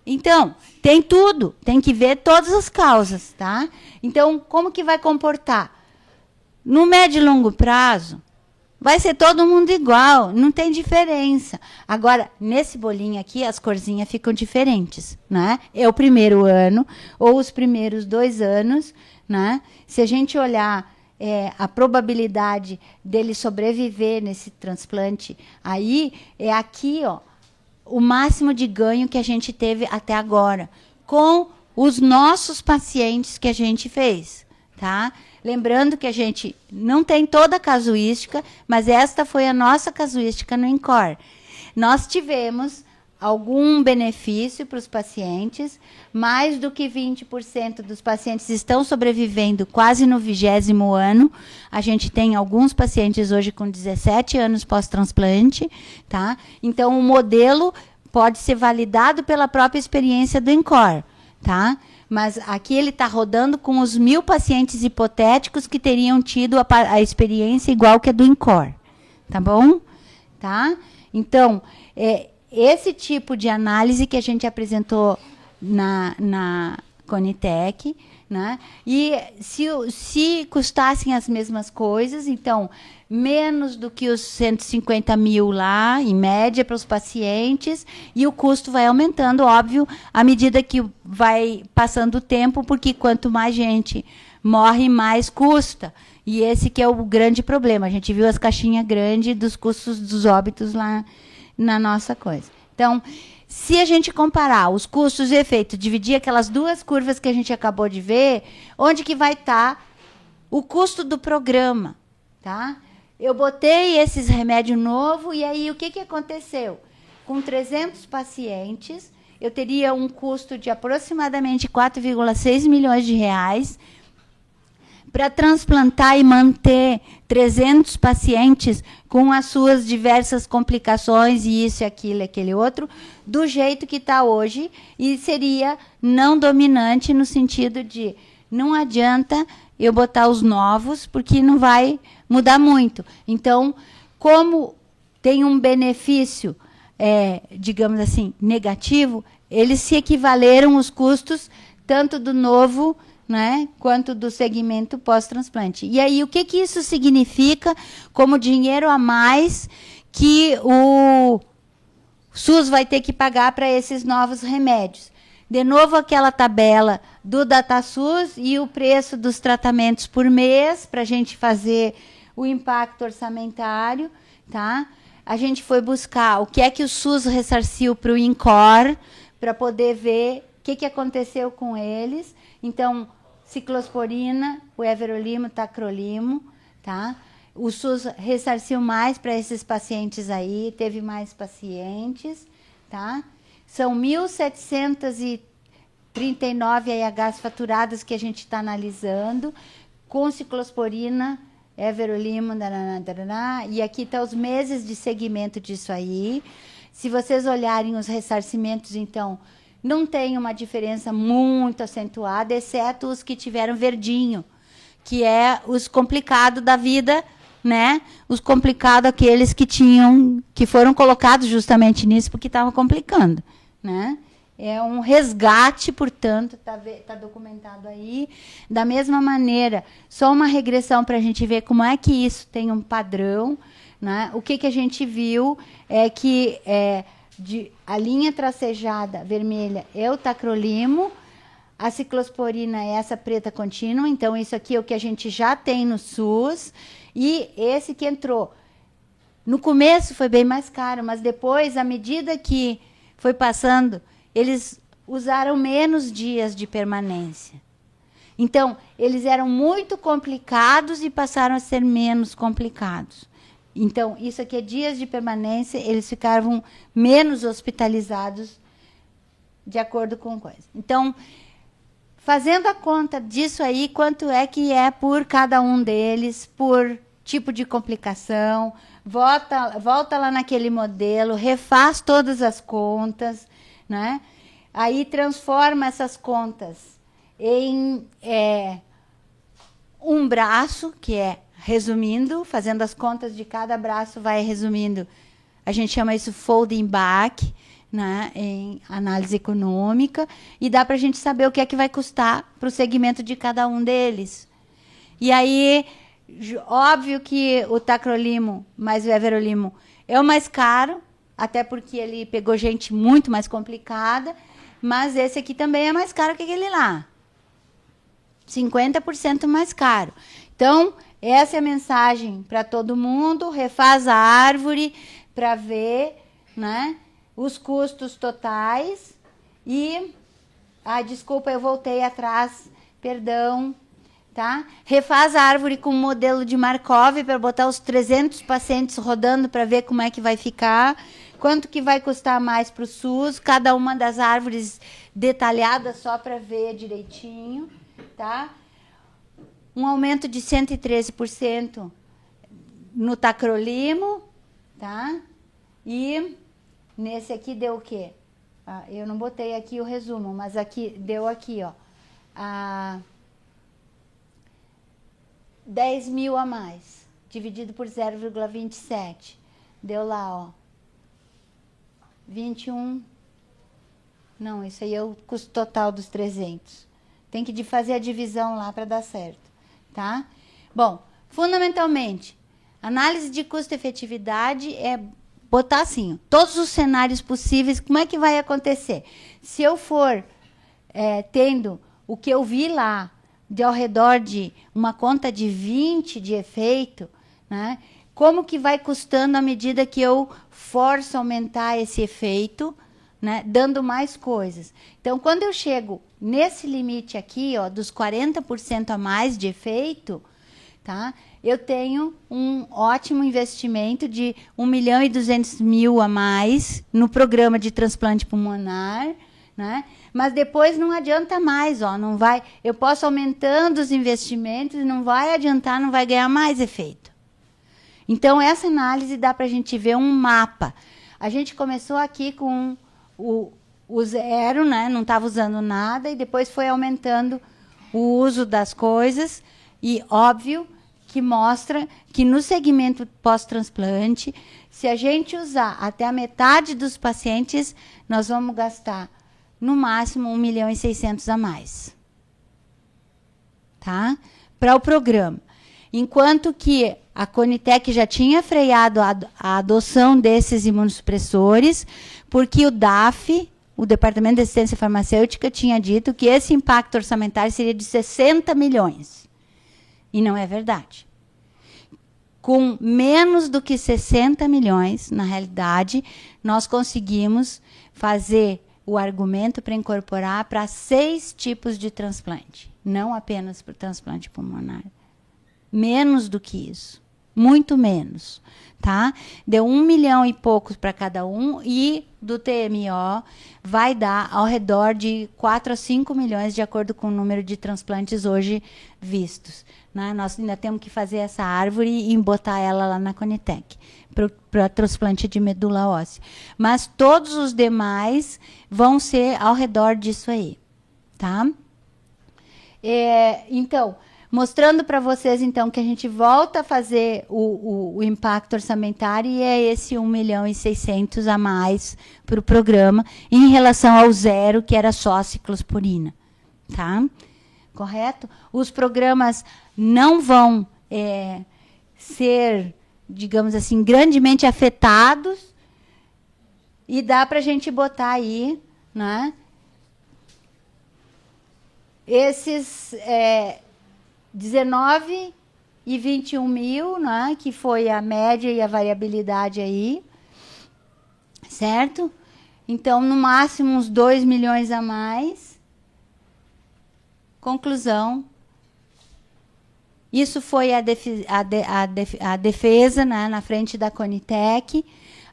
Então, tem tudo, tem que ver todas as causas, tá? Então, como que vai comportar? No médio e longo prazo, vai ser todo mundo igual, não tem diferença. Agora, nesse bolinho aqui, as corzinhas ficam diferentes, né? É o primeiro ano, ou os primeiros 2 anos, né? Se a gente olhar a probabilidade dele sobreviver nesse transplante, aí é aqui, ó, o máximo de ganho que a gente teve até agora, com os nossos pacientes que a gente fez, tá? Lembrando que a gente não tem toda a casuística, mas esta foi a nossa casuística no INCOR. Nós tivemos algum benefício para os pacientes, mais do que 20% dos pacientes estão sobrevivendo quase no 20º ano. A gente tem alguns pacientes hoje com 17 anos pós-transplante, tá? Então, o modelo pode ser validado pela própria experiência do INCOR, tá? Mas aqui ele está rodando com os 1.000 pacientes hipotéticos que teriam tido a experiência igual que a do INCOR, tá bom? Tá? Então, esse tipo de análise que a gente apresentou na Conitec, né? E se custassem as mesmas coisas, então, menos do que os 150 mil lá, em média, para os pacientes, e o custo vai aumentando, óbvio, à medida que vai passando o tempo, porque quanto mais gente morre, mais custa. E esse que é o grande problema. A gente viu as caixinhas grandes dos custos dos óbitos lá na nossa coisa. Então, se a gente comparar os custos e efeitos, dividir aquelas 2 curvas que a gente acabou de ver, onde que vai estar o custo do programa, tá? Eu botei esses remédios novos e aí o que aconteceu? Com 300 pacientes, eu teria um custo de aproximadamente 4,6 milhões de reais para transplantar e manter 300 pacientes com as suas diversas complicações, e isso, aquilo, aquele outro, do jeito que está hoje, e seria não dominante no sentido de não adianta eu botar os novos, porque não vai mudar muito. Então, como tem um benefício, digamos assim, negativo, eles se equivaleram os custos tanto do novo, né, quanto do segmento pós-transplante. E aí, o que isso significa como dinheiro a mais que o SUS vai ter que pagar para esses novos remédios? De novo, aquela tabela do DataSUS e o preço dos tratamentos por mês, para a gente fazer o impacto orçamentário, tá? A gente foi buscar o que é que o SUS ressarciu para o INCOR, para poder ver o que aconteceu com eles. Então, ciclosporina, o everolimo, o tacrolimo, tá? O SUS ressarciu mais para esses pacientes aí, teve mais pacientes, tá? São 1.739 AHs faturadas que a gente está analisando, com ciclosporina, everolimo, e aqui está os meses de segmento disso aí. Se vocês olharem os ressarcimentos, então, não tem uma diferença muito acentuada, exceto os que tiveram verdinho, que é os complicados da vida, né? Os complicados, aqueles que foram colocados justamente nisso, porque estavam complicando, né? É um resgate, portanto, tá documentado aí. Da mesma maneira, só uma regressão para a gente ver como é que isso tem um padrão, né? O que a gente viu é que a linha tracejada vermelha é o tacrolimo, a ciclosporina é essa preta contínua, então isso aqui é o que a gente já tem no SUS, e esse que entrou. No começo foi bem mais caro, mas depois, à medida que foi passando, eles usaram menos dias de permanência. Então, eles eram muito complicados e passaram a ser menos complicados. Então, isso aqui é dias de permanência, eles ficavam menos hospitalizados de acordo com coisa. Então, fazendo a conta disso aí, quanto é que é por cada um deles, por tipo de complicação, volta lá naquele modelo, refaz todas as contas, né? Aí transforma essas contas em um braço, que é, resumindo, fazendo as contas de cada braço, vai resumindo, a gente chama isso folding back, né, em análise econômica, e dá para a gente saber o que é que vai custar para o segmento de cada um deles. E aí, Óbvio que o tacrolimo mais o everolimo é o mais caro, até porque ele pegou gente muito mais complicada, mas esse aqui também é mais caro que aquele lá. 50% mais caro. Então, essa é a mensagem para todo mundo. Refaz a árvore para ver, né, os custos totais. E, desculpa, eu voltei atrás, perdão. Tá? Refaz a árvore com o modelo de Markov para botar os 300 pacientes rodando para ver como é que vai ficar, quanto que vai custar mais para o SUS, cada uma das árvores detalhadas só para ver direitinho, tá? Um aumento de 113% no tacrolimo, tá? E nesse aqui deu o quê? Eu não botei aqui o resumo, mas aqui deu aqui, ó. 10 mil a mais, dividido por 0,27. Deu lá, ó. 21. Não, isso aí é o custo total dos 300. Tem que fazer a divisão lá para dar certo, tá? Bom, fundamentalmente, análise de custo-efetividade é botar assim, todos os cenários possíveis, como é que vai acontecer? Se eu for tendo o que eu vi lá, de ao redor de uma conta de 20 de efeito, né? Como que vai custando à medida que eu forço aumentar esse efeito, né? Dando mais coisas. Então, quando eu chego nesse limite aqui, ó, dos 40% a mais de efeito, tá? Eu tenho um ótimo investimento de 1.200.000 a mais no programa de transplante pulmonar, né? Mas depois não adianta mais, ó, não vai. Eu posso aumentando os investimentos, não vai adiantar, não vai ganhar mais efeito. Então essa análise dá para a gente ver um mapa. A gente começou aqui com o zero, né? Não estava usando nada e depois foi aumentando o uso das coisas e óbvio que mostra que no segmento pós-transplante, se a gente usar até a metade dos pacientes, nós vamos gastar no máximo 1.600.000 a mais, tá? Para o programa. Enquanto que a Conitec já tinha freado a adoção desses imunossupressores, porque o DAF, o Departamento de Assistência Farmacêutica, tinha dito que esse impacto orçamentário seria de 60 milhões. E não é verdade. Com menos do que 60 milhões, na realidade, nós conseguimos fazer o argumento para incorporar para 6 tipos de transplante, não apenas para o transplante pulmonar. Menos do que isso, muito menos, tá? Deu 1 milhão e poucos para cada um e do TMO vai dar ao redor de 4 a 5 milhões de acordo com o número de transplantes hoje vistos, né? Nós ainda temos que fazer essa árvore e botar ela lá na Conitec para transplante de medula óssea. Mas todos os demais vão ser ao redor disso aí, tá? Então, mostrando para vocês, então, que a gente volta a fazer o impacto orçamentário e é esse 1.600.000 a mais para o programa, em relação ao zero, que era só a ciclosporina. Tá? Correto? Os programas não vão ser, digamos assim, grandemente afetados e dá para a gente botar aí, né, esses 19 e 21 mil, né, que foi a média e a variabilidade aí, certo? Então, no máximo, uns 2 milhões a mais. Conclusão. Isso foi a defesa, né, na frente da Conitec.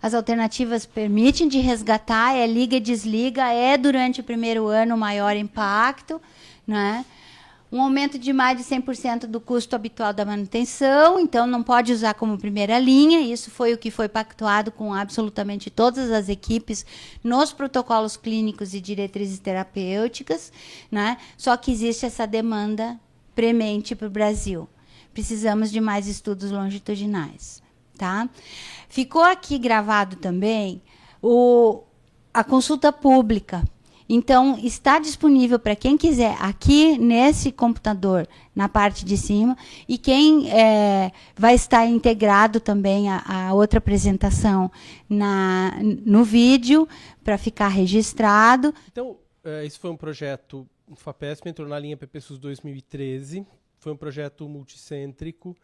As alternativas permitem de resgatar, liga e desliga, durante o primeiro ano o maior impacto, né? Um aumento de mais de 100% do custo habitual da manutenção, então não pode usar como primeira linha, isso foi o que foi pactuado com absolutamente todas as equipes nos protocolos clínicos e diretrizes terapêuticas, né? Só que existe essa demanda premente para o Brasil. Precisamos de mais estudos longitudinais, tá? Ficou aqui gravado também a consulta pública. Então, está disponível para quem quiser aqui nesse computador, na parte de cima, e quem vai estar integrado também a outra apresentação no vídeo, para ficar registrado. Então, esse foi um projeto, o FAPESP entrou na linha PPSUS 2013, foi um projeto multicêntrico,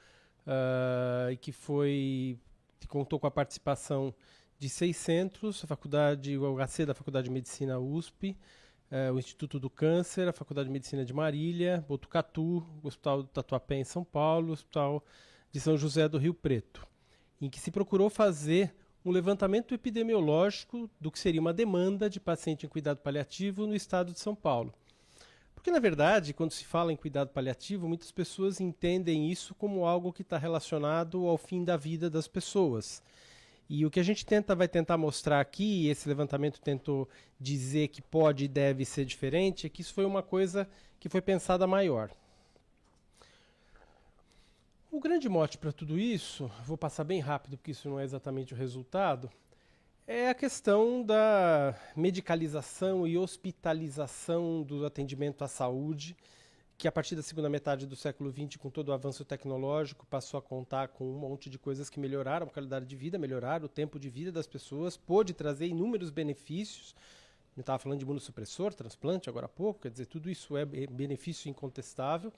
que contou com a participação de 6 centros, o HC da Faculdade de Medicina USP, o Instituto do Câncer, a Faculdade de Medicina de Marília, Botucatu, o Hospital do Tatuapé em São Paulo, o Hospital de São José do Rio Preto, em que se procurou fazer um levantamento epidemiológico do que seria uma demanda de paciente em cuidado paliativo no estado de São Paulo. Porque, na verdade, quando se fala em cuidado paliativo, muitas pessoas entendem isso como algo que está relacionado ao fim da vida das pessoas. E o que a gente vai tentar mostrar aqui, e esse levantamento tentou dizer que pode e deve ser diferente, é que isso foi uma coisa que foi pensada maior. O grande mote para tudo isso, vou passar bem rápido porque isso não é exatamente o resultado, é a questão da medicalização e hospitalização do atendimento à saúde, que a partir da segunda metade do século XX, com todo o avanço tecnológico, passou a contar com um monte de coisas que melhoraram a qualidade de vida, melhoraram o tempo de vida das pessoas, pôde trazer inúmeros benefícios. Eu estava falando de imunossupressor, transplante agora há pouco, quer dizer, tudo isso é benefício incontestável,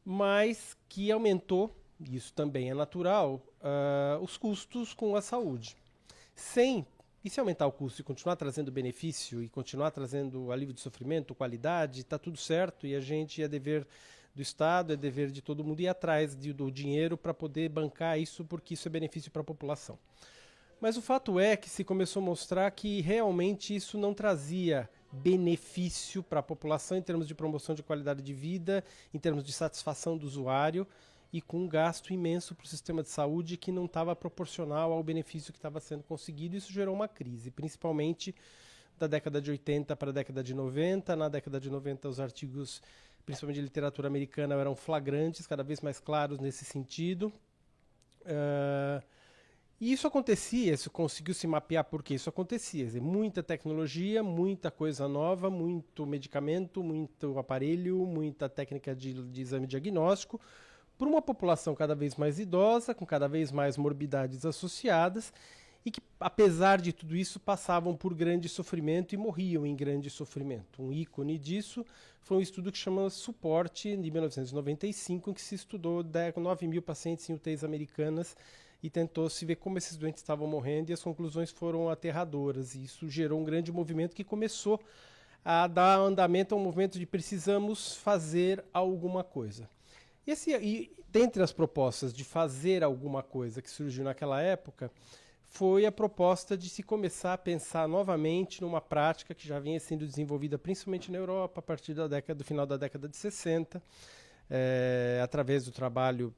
mas que aumentou, isso também é natural, os custos com a saúde. E se aumentar o custo e continuar trazendo benefício e continuar trazendo alívio de sofrimento, qualidade, está tudo certo e a gente é dever do Estado, é dever de todo mundo ir atrás do dinheiro para poder bancar isso, porque isso é benefício para a população. Mas o fato é que se começou a mostrar que realmente isso não trazia benefício para a população em termos de promoção de qualidade de vida, em termos de satisfação do usuário, e com um gasto imenso para o sistema de saúde que não estava proporcional ao benefício que estava sendo conseguido. Isso gerou uma crise, principalmente da década de 80 para a década de 90. Na década de 90, os artigos, principalmente de literatura americana, eram flagrantes, cada vez mais claros nesse sentido. E isso acontecia, isso conseguiu se mapear porque isso acontecia. Quer dizer, muita tecnologia, muita coisa nova, muito medicamento, muito aparelho, muita técnica de exame diagnóstico, por uma população cada vez mais idosa, com cada vez mais morbidades associadas, e que, apesar de tudo isso, passavam por grande sofrimento e morriam em grande sofrimento. Um ícone disso foi um estudo que chama Suporte, de 1995, em que se estudou 9 mil pacientes em UTIs americanas e tentou se ver como esses doentes estavam morrendo, e as conclusões foram aterradoras. E isso gerou um grande movimento que começou a dar andamento a um movimento de precisamos fazer alguma coisa. E dentre as propostas de fazer alguma coisa que surgiu naquela época, foi a proposta de se começar a pensar novamente numa prática que já vinha sendo desenvolvida principalmente na Europa, a partir do final da década de 60, através do trabalho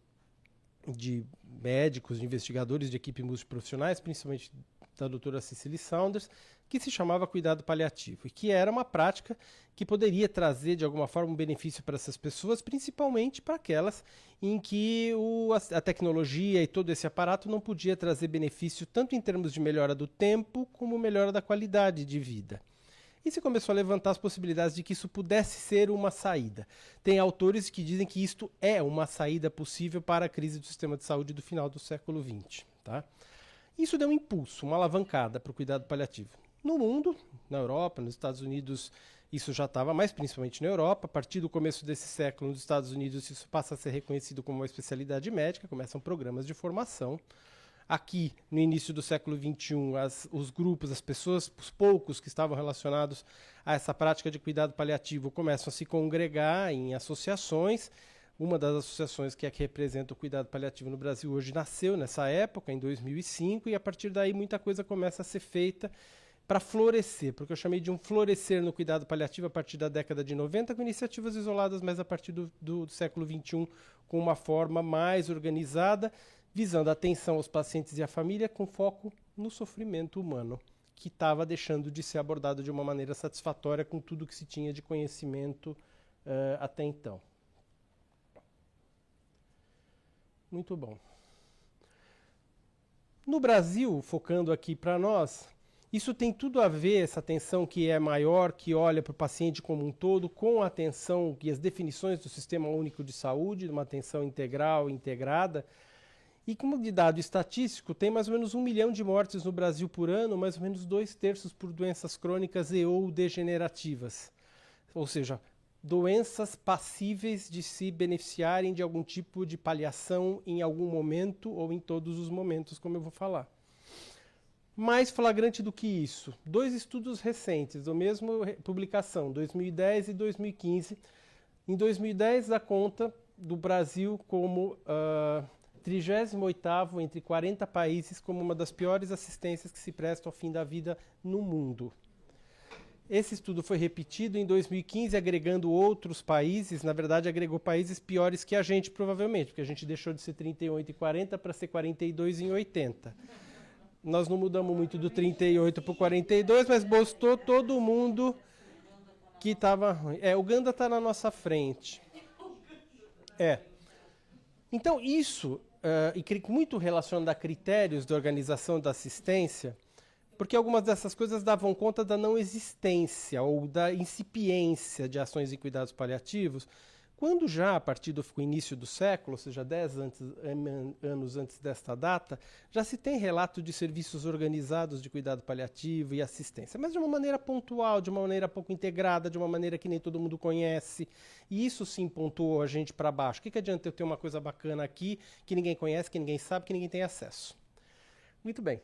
de médicos, de investigadores de equipes multiprofissionais, principalmente da doutora Cicely Saunders, que se chamava cuidado paliativo, e que era uma prática que poderia trazer, de alguma forma, um benefício para essas pessoas, principalmente para aquelas em que a tecnologia e todo esse aparato não podia trazer benefício tanto em termos de melhora do tempo, como melhora da qualidade de vida. E se começou a levantar as possibilidades de que isso pudesse ser uma saída. Tem autores que dizem que isto é uma saída possível para a crise do sistema de saúde do final do século XX. Tá? Isso deu um impulso, uma alavancada para o cuidado paliativo. No mundo, na Europa, nos Estados Unidos, isso já estava mais, principalmente na Europa. A partir do começo desse século, nos Estados Unidos, isso passa a ser reconhecido como uma especialidade médica, começam programas de formação. Aqui, no início do século XXI, os grupos, as pessoas, os poucos que estavam relacionados a essa prática de cuidado paliativo começam a se congregar em associações. Uma das associações que representa o cuidado paliativo no Brasil hoje nasceu nessa época, em 2005, e a partir daí muita coisa começa a ser feita para florescer, porque eu chamei de um florescer no cuidado paliativo a partir da década de 90, com iniciativas isoladas, mas a partir do século XXI, com uma forma mais organizada, visando a atenção aos pacientes e à família, com foco no sofrimento humano, que estava deixando de ser abordado de uma maneira satisfatória com tudo que se tinha de conhecimento até então. Muito bom. No Brasil, focando aqui para nós, Isso tem tudo a ver, essa atenção que é maior, que olha para o paciente como um todo, com a atenção e as definições do Sistema Único de Saúde, uma atenção integral, integrada. E como de dado estatístico, tem mais ou menos 1 milhão de mortes no Brasil por ano, mais ou menos 2/3 por doenças crônicas e ou degenerativas. Ou seja, doenças passíveis de se beneficiarem de algum tipo de paliação em algum momento ou em todos os momentos, como eu vou falar. Mais flagrante do que isso, 2 estudos recentes, da mesma publicação, 2010 e 2015. Em 2010, dá conta do Brasil como 38º entre 40 países, como uma das piores assistências que se prestam ao fim da vida no mundo. Esse estudo foi repetido em 2015, agregando outros países, na verdade agregou países piores que a gente, provavelmente, porque a gente deixou de ser 38 e 40 para ser 42 em 80. Nós não mudamos muito do 38 para o 42, mas bastou todo mundo que estava ruim. Uganda está na nossa frente. Então isso, e muito relacionado a critérios de organização da assistência, porque algumas dessas coisas davam conta da não existência ou da incipiência de ações em cuidados paliativos, quando já a partir do início do século, ou seja, 10 anos antes desta data, já se tem relato de serviços organizados de cuidado paliativo e assistência, mas de uma maneira pontual, de uma maneira pouco integrada, de uma maneira que nem todo mundo conhece, e isso sim pontuou a gente para baixo. O que adianta eu ter uma coisa bacana aqui, que ninguém conhece, que ninguém sabe, que ninguém tem acesso? Muito bem.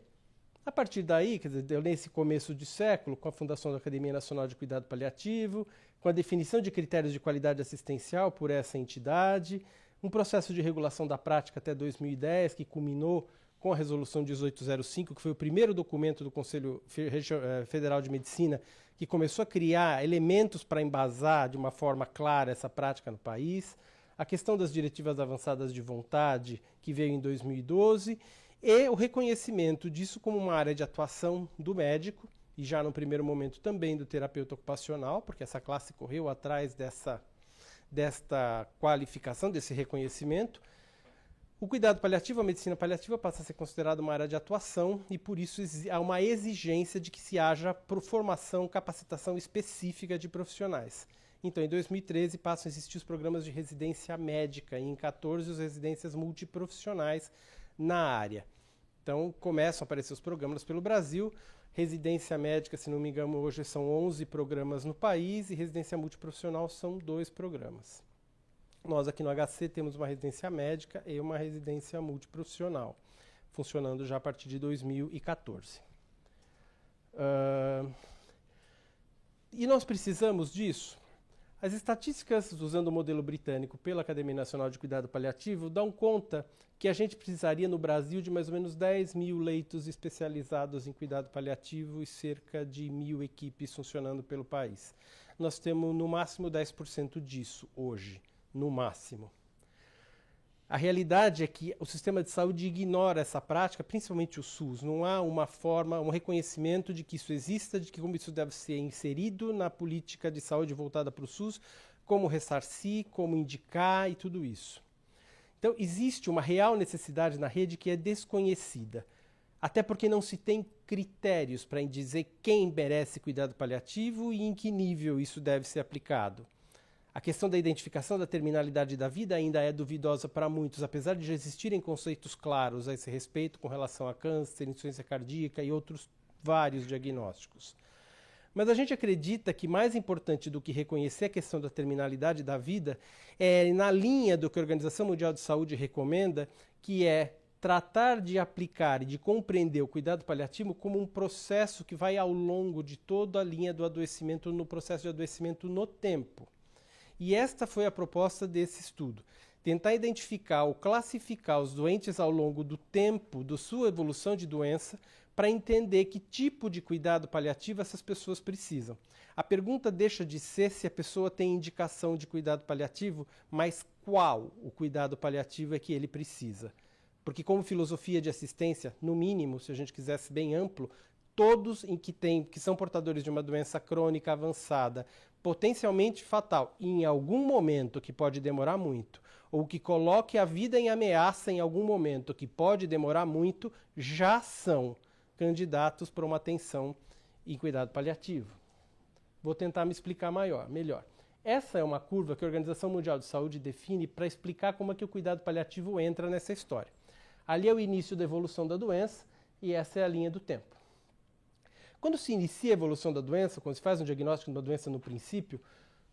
A partir daí, quer dizer, nesse começo de século, com a fundação da Academia Nacional de Cuidado Paliativo, com a definição de critérios de qualidade assistencial por essa entidade, um processo de regulação da prática até 2010, que culminou com a Resolução 1805, que foi o primeiro documento do Conselho Federal de Medicina, que começou a criar elementos para embasar de uma forma clara essa prática no país, a questão das diretivas avançadas de vontade, que veio em 2012, e o reconhecimento disso como uma área de atuação do médico, e já no primeiro momento também do terapeuta ocupacional, porque essa classe correu atrás desta qualificação, desse reconhecimento. O cuidado paliativo, a medicina paliativa, passa a ser considerada uma área de atuação e por isso há uma exigência de que se haja formação, capacitação específica de profissionais. Então, em 2013, passam a existir os programas de residência médica e em 2014 as residências multiprofissionais na área. Então, começam a aparecer os programas pelo Brasil. Residência médica, se não me engano, hoje são 11 programas no país e residência multiprofissional são 2 programas. Nós aqui no HC temos uma residência médica e uma residência multiprofissional, funcionando já a partir de 2014. E nós precisamos disso? As estatísticas, usando o modelo britânico pela Academia Nacional de Cuidado Paliativo, dão conta que a gente precisaria no Brasil de mais ou menos 10 mil leitos especializados em cuidado paliativo e cerca de 1.000 equipes funcionando pelo país. Nós temos no máximo 10% disso hoje, no máximo. A realidade é que o sistema de saúde ignora essa prática, principalmente o SUS. Não há uma forma, um reconhecimento de que isso exista, de que como isso deve ser inserido na política de saúde voltada para o SUS, como ressarcir, como indicar e tudo isso. Então, existe uma real necessidade na rede que é desconhecida, até porque não se tem critérios para dizer quem merece cuidado paliativo e em que nível isso deve ser aplicado. A questão da identificação da terminalidade da vida ainda é duvidosa para muitos, apesar de já existirem conceitos claros a esse respeito com relação a câncer, insuficiência cardíaca e outros vários diagnósticos. Mas a gente acredita que mais importante do que reconhecer a questão da terminalidade da vida é na linha do que a Organização Mundial de Saúde recomenda, que é tratar de aplicar e de compreender o cuidado paliativo como um processo que vai ao longo de toda a linha do adoecimento, no processo de adoecimento no tempo. E esta foi a proposta desse estudo, tentar identificar ou classificar os doentes ao longo do tempo da sua evolução de doença para entender que tipo de cuidado paliativo essas pessoas precisam. A pergunta deixa de ser se a pessoa tem indicação de cuidado paliativo, mas qual o cuidado paliativo é que ele precisa. Porque como filosofia de assistência, no mínimo, se a gente quisesse bem amplo, todos que são portadores de uma doença crônica avançada, potencialmente fatal, em algum momento que pode demorar muito, ou que coloque a vida em ameaça em algum momento que pode demorar muito, já são candidatos para uma atenção em cuidado paliativo. Vou tentar me explicar melhor. Essa é uma curva que a Organização Mundial de Saúde define para explicar como é que o cuidado paliativo entra nessa história. Ali é o início da evolução da doença e essa é a linha do tempo. Quando se inicia a evolução da doença, quando se faz um diagnóstico de uma doença no princípio,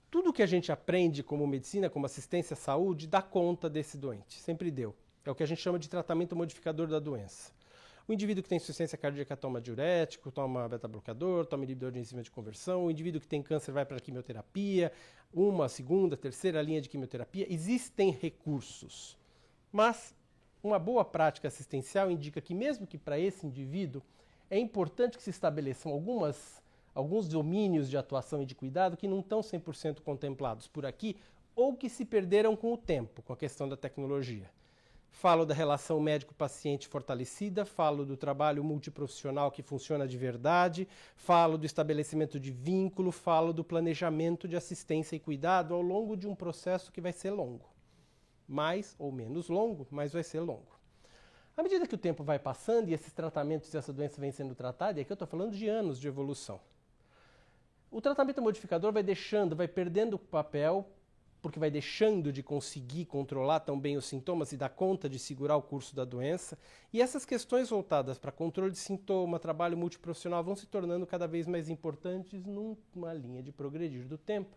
tudo que a gente aprende como medicina, como assistência à saúde, dá conta desse doente, sempre deu. É o que a gente chama de tratamento modificador da doença. O indivíduo que tem insuficiência cardíaca toma diurético, toma beta-bloqueador, toma inibidor de enzima de conversão. O indivíduo que tem câncer vai para a quimioterapia, uma, segunda, terceira linha de quimioterapia. Existem recursos, mas uma boa prática assistencial indica que mesmo que para esse indivíduo é importante que se estabeleçam alguns domínios de atuação e de cuidado que não estão 100% contemplados por aqui ou que se perderam com o tempo, com a questão da tecnologia. Falo da relação médico-paciente fortalecida, falo do trabalho multiprofissional que funciona de verdade, falo do estabelecimento de vínculo, falo do planejamento de assistência e cuidado ao longo de um processo que vai ser longo. Mais ou menos longo, mas vai ser longo. À medida que o tempo vai passando e esses tratamentos e essa doença vem sendo tratada, e aqui eu estou falando de anos de evolução, o tratamento modificador vai perdendo papel, porque vai deixando de conseguir controlar tão bem os sintomas e dar conta de segurar o curso da doença. E essas questões voltadas para controle de sintoma, trabalho multiprofissional, vão se tornando cada vez mais importantes numa linha de progredir do tempo,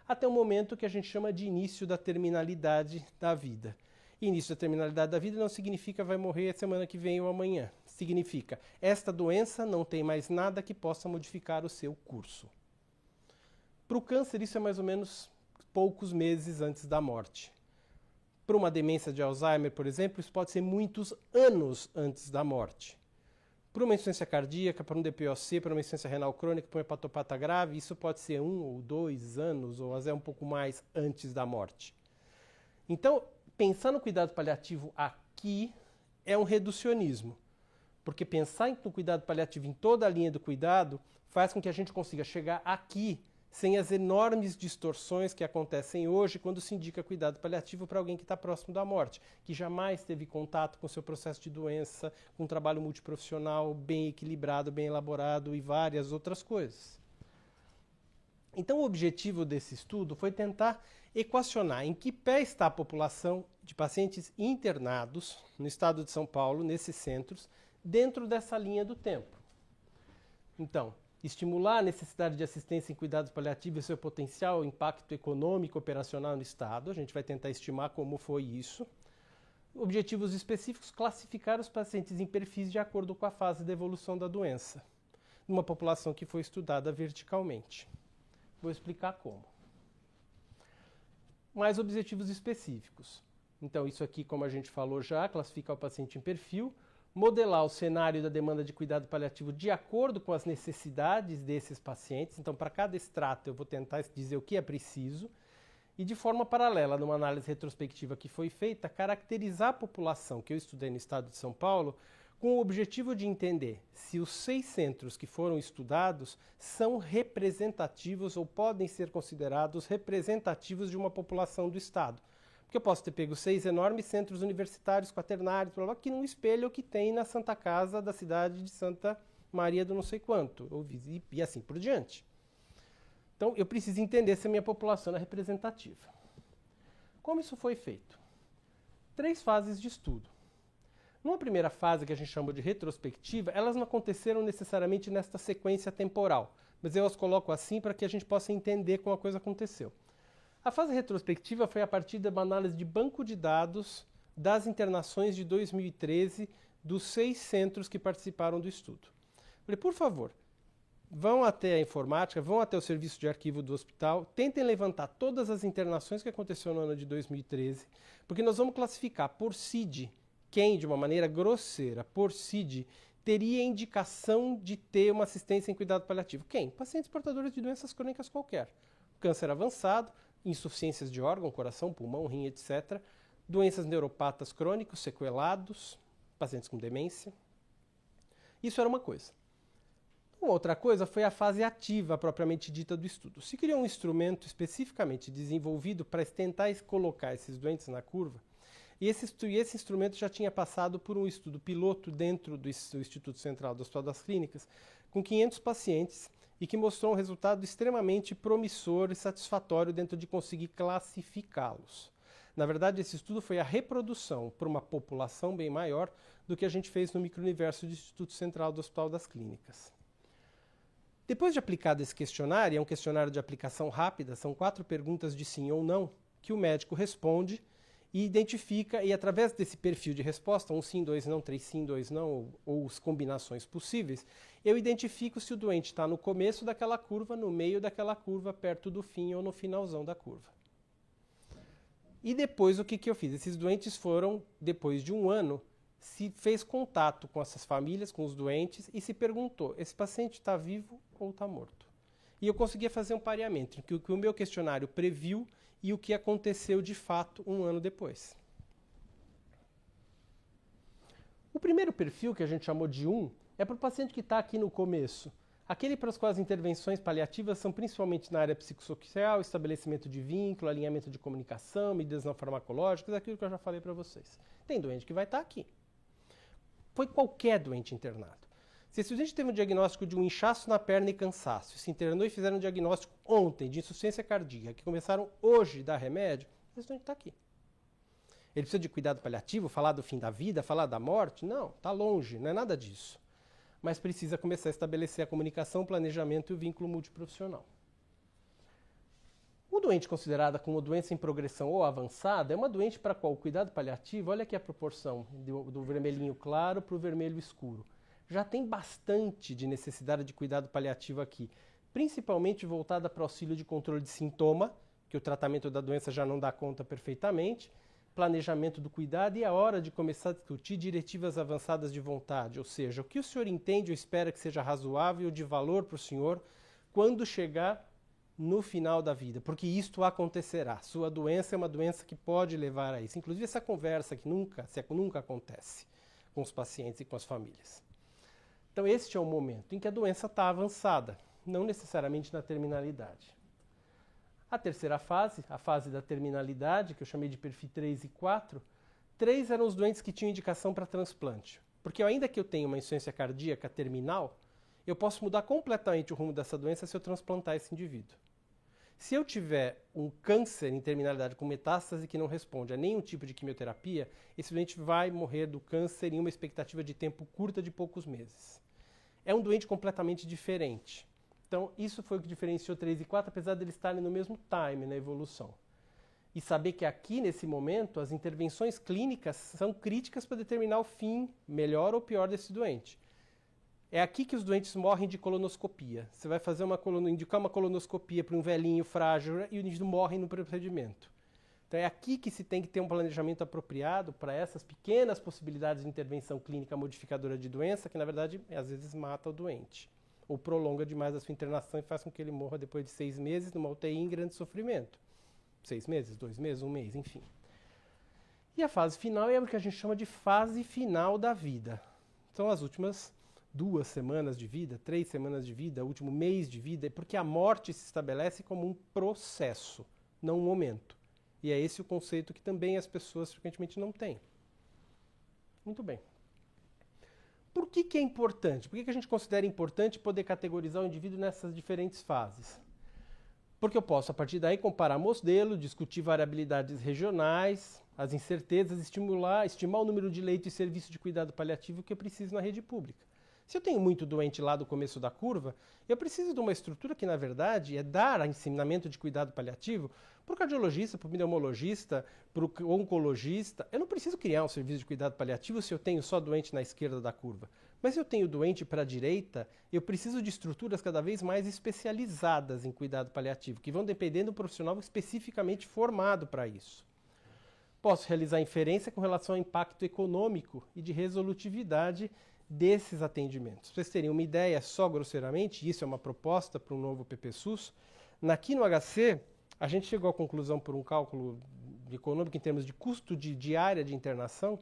até o momento que a gente chama de início da terminalidade da vida. Início da terminalidade da vida não significa vai morrer semana que vem ou amanhã. Significa, esta doença não tem mais nada que possa modificar o seu curso. Para o câncer, isso é mais ou menos poucos meses antes da morte. Para uma demência de Alzheimer, por exemplo, isso pode ser muitos anos antes da morte. Para uma insuficiência cardíaca, para um DPOC, para uma insuficiência renal crônica, para um hepatopata grave, isso pode ser 1 ou 2 anos, ou até um pouco mais antes da morte. Então, pensar no cuidado paliativo aqui é um reducionismo, porque pensar no cuidado paliativo em toda a linha do cuidado faz com que a gente consiga chegar aqui sem as enormes distorções que acontecem hoje quando se indica cuidado paliativo para alguém que está próximo da morte, que jamais teve contato com o seu processo de doença, com um trabalho multiprofissional bem equilibrado, bem elaborado e várias outras coisas. Então o objetivo desse estudo foi tentar equacionar em que pé está a população de pacientes internados no estado de São Paulo, nesses centros, dentro dessa linha do tempo. Então, estimular a necessidade de assistência em cuidados paliativos e seu potencial impacto econômico operacional no Estado. A gente vai tentar estimar como foi isso. Objetivos específicos, classificar os pacientes em perfis de acordo com a fase da evolução da doença, numa população que foi estudada verticalmente. Vou explicar como. Mais objetivos específicos. Então, isso aqui, como a gente falou já, classificar o paciente em perfil, modelar o cenário da demanda de cuidado paliativo de acordo com as necessidades desses pacientes. Então, para cada extrato, eu vou tentar dizer o que é preciso. E, de forma paralela, numa análise retrospectiva que foi feita, caracterizar a população que eu estudei no estado de São Paulo com o objetivo de entender se os 6 centros que foram estudados são representativos ou podem ser considerados representativos de uma população do estado. Porque eu posso ter pego 6 enormes centros universitários, quaternários, que não espelham o que tem na Santa Casa da cidade de Santa Maria do não sei quanto, e assim por diante. Então, eu preciso entender se a minha população é representativa. Como isso foi feito? 3 fases de estudo. Numa primeira fase, que a gente chama de retrospectiva, elas não aconteceram necessariamente nesta sequência temporal, mas eu as coloco assim para que a gente possa entender como a coisa aconteceu. A fase retrospectiva foi a partir de uma análise de banco de dados das internações de 2013 dos 6 centros que participaram do estudo. Falei, por favor, vão até a informática, vão até o serviço de arquivo do hospital, tentem levantar todas as internações que aconteceram no ano de 2013, porque nós vamos classificar por CID quem, de uma maneira grosseira, por CID, teria indicação de ter uma assistência em cuidado paliativo. Quem? Pacientes portadores de doenças crônicas qualquer. Câncer avançado, insuficiências de órgão, coração, pulmão, rim, etc. Doenças neuropatas crônicos, sequelados, pacientes com demência. Isso era uma coisa. Uma outra coisa foi a fase ativa, propriamente dita, do estudo. Se criou um instrumento especificamente desenvolvido para tentar colocar esses doentes na curva, E esse instrumento já tinha passado por um estudo piloto dentro do Instituto Central do Hospital das Clínicas, com 500 pacientes, e que mostrou um resultado extremamente promissor e satisfatório dentro de conseguir classificá-los. Na verdade, esse estudo foi a reprodução por uma população bem maior do que a gente fez no micro-universo do Instituto Central do Hospital das Clínicas. Depois de aplicado esse questionário, é um questionário de aplicação rápida, são 4 perguntas de sim ou não, que o médico responde e identifica, e através desse perfil de resposta, 1 sim, 2 não, 3 sim, 2 não, ou as combinações possíveis, eu identifico se o doente está no começo daquela curva, no meio daquela curva, perto do fim ou no finalzão da curva. E depois o que eu fiz? Esses doentes foram, depois de 1 ano, se fez contato com essas famílias, com os doentes, e se perguntou, esse paciente está vivo ou está morto? E eu conseguia fazer um pareamento entre o que o meu questionário previu e o que aconteceu de fato 1 ano depois. O primeiro perfil, que a gente chamou de 1, é para o paciente que está aqui no começo. Aquele para os quais as intervenções paliativas são principalmente na área psicossocial, estabelecimento de vínculo, alinhamento de comunicação, medidas não farmacológicas, aquilo que eu já falei para vocês. Tem doente que vai estar aqui. Foi qualquer doente internado. Se esse doente teve um diagnóstico de um inchaço na perna e cansaço, se internou e fizeram um diagnóstico ontem de insuficiência cardíaca, que começaram hoje a dar remédio, esse doente está aqui. Ele precisa de cuidado paliativo, falar do fim da vida, falar da morte? Não, está longe, não é nada disso. Mas precisa começar a estabelecer a comunicação, o planejamento e o vínculo multiprofissional. O doente considerado como doença em progressão ou avançada é uma doente para a qual o cuidado paliativo, olha aqui a proporção do vermelhinho claro para o vermelho escuro. Já tem bastante de necessidade de cuidado paliativo aqui, principalmente voltada para o auxílio de controle de sintoma, que o tratamento da doença já não dá conta perfeitamente, planejamento do cuidado e a hora de começar a discutir diretivas avançadas de vontade, ou seja, o que o senhor entende ou espera que seja razoável de valor para o senhor quando chegar no final da vida, porque isto acontecerá. Sua doença é uma doença que pode levar a isso. Inclusive essa conversa que nunca acontece com os pacientes e com as famílias. Então este é o momento em que a doença está avançada, não necessariamente na terminalidade. A terceira fase, a fase da terminalidade, que eu chamei de perfil 3 e 4, 3 eram os doentes que tinham indicação para transplante. Porque ainda que eu tenha uma insuficiência cardíaca terminal, eu posso mudar completamente o rumo dessa doença se eu transplantar esse indivíduo. Se eu tiver um câncer em terminalidade com metástase que não responde a nenhum tipo de quimioterapia, esse doente vai morrer do câncer em uma expectativa de tempo curta de poucos meses. É um doente completamente diferente. Então, isso foi o que diferenciou 3 e 4, apesar de eles estarem no mesmo time na evolução. E saber que aqui, nesse momento, as intervenções clínicas são críticas para determinar o fim, melhor ou pior, desse doente. É aqui que os doentes morrem de colonoscopia. Você vai fazer indicar uma colonoscopia para um velhinho frágil e o indivíduo morre no procedimento. Então é aqui que se tem que ter um planejamento apropriado para essas pequenas possibilidades de intervenção clínica modificadora de doença, que na verdade às vezes mata o doente. Ou prolonga demais a sua internação e faz com que ele morra depois de 6 meses numa UTI em grande sofrimento. 6 meses, 2 meses, 1 mês, enfim. E a fase final é o que a gente chama de fase final da vida. São as últimas 2 semanas de vida, 3 semanas de vida, último mês de vida, porque a morte se estabelece como um processo, não um momento. E é esse o conceito que também as pessoas frequentemente não têm. Muito bem. Por que é importante? Por que a gente considera importante poder categorizar o indivíduo nessas diferentes fases? Porque eu posso, a partir daí, comparar modelo, discutir variabilidades regionais, as incertezas, estimar o número de leitos e serviços de cuidado paliativo que eu preciso na rede pública. Se eu tenho muito doente lá do começo da curva, eu preciso de uma estrutura que, na verdade, é dar ensinamento de cuidado paliativo para o cardiologista, para o pneumologista, para o oncologista. Eu não preciso criar um serviço de cuidado paliativo se eu tenho só doente na esquerda da curva. Mas se eu tenho doente para a direita, eu preciso de estruturas cada vez mais especializadas em cuidado paliativo, que vão depender do profissional especificamente formado para isso. Posso realizar inferência com relação ao impacto econômico e de resolutividade desses atendimentos. Para vocês terem uma ideia, só grosseiramente, isso é uma proposta para um novo PPSUS, aqui no HC, a gente chegou à conclusão por um cálculo econômico em termos de custo de diária de internação,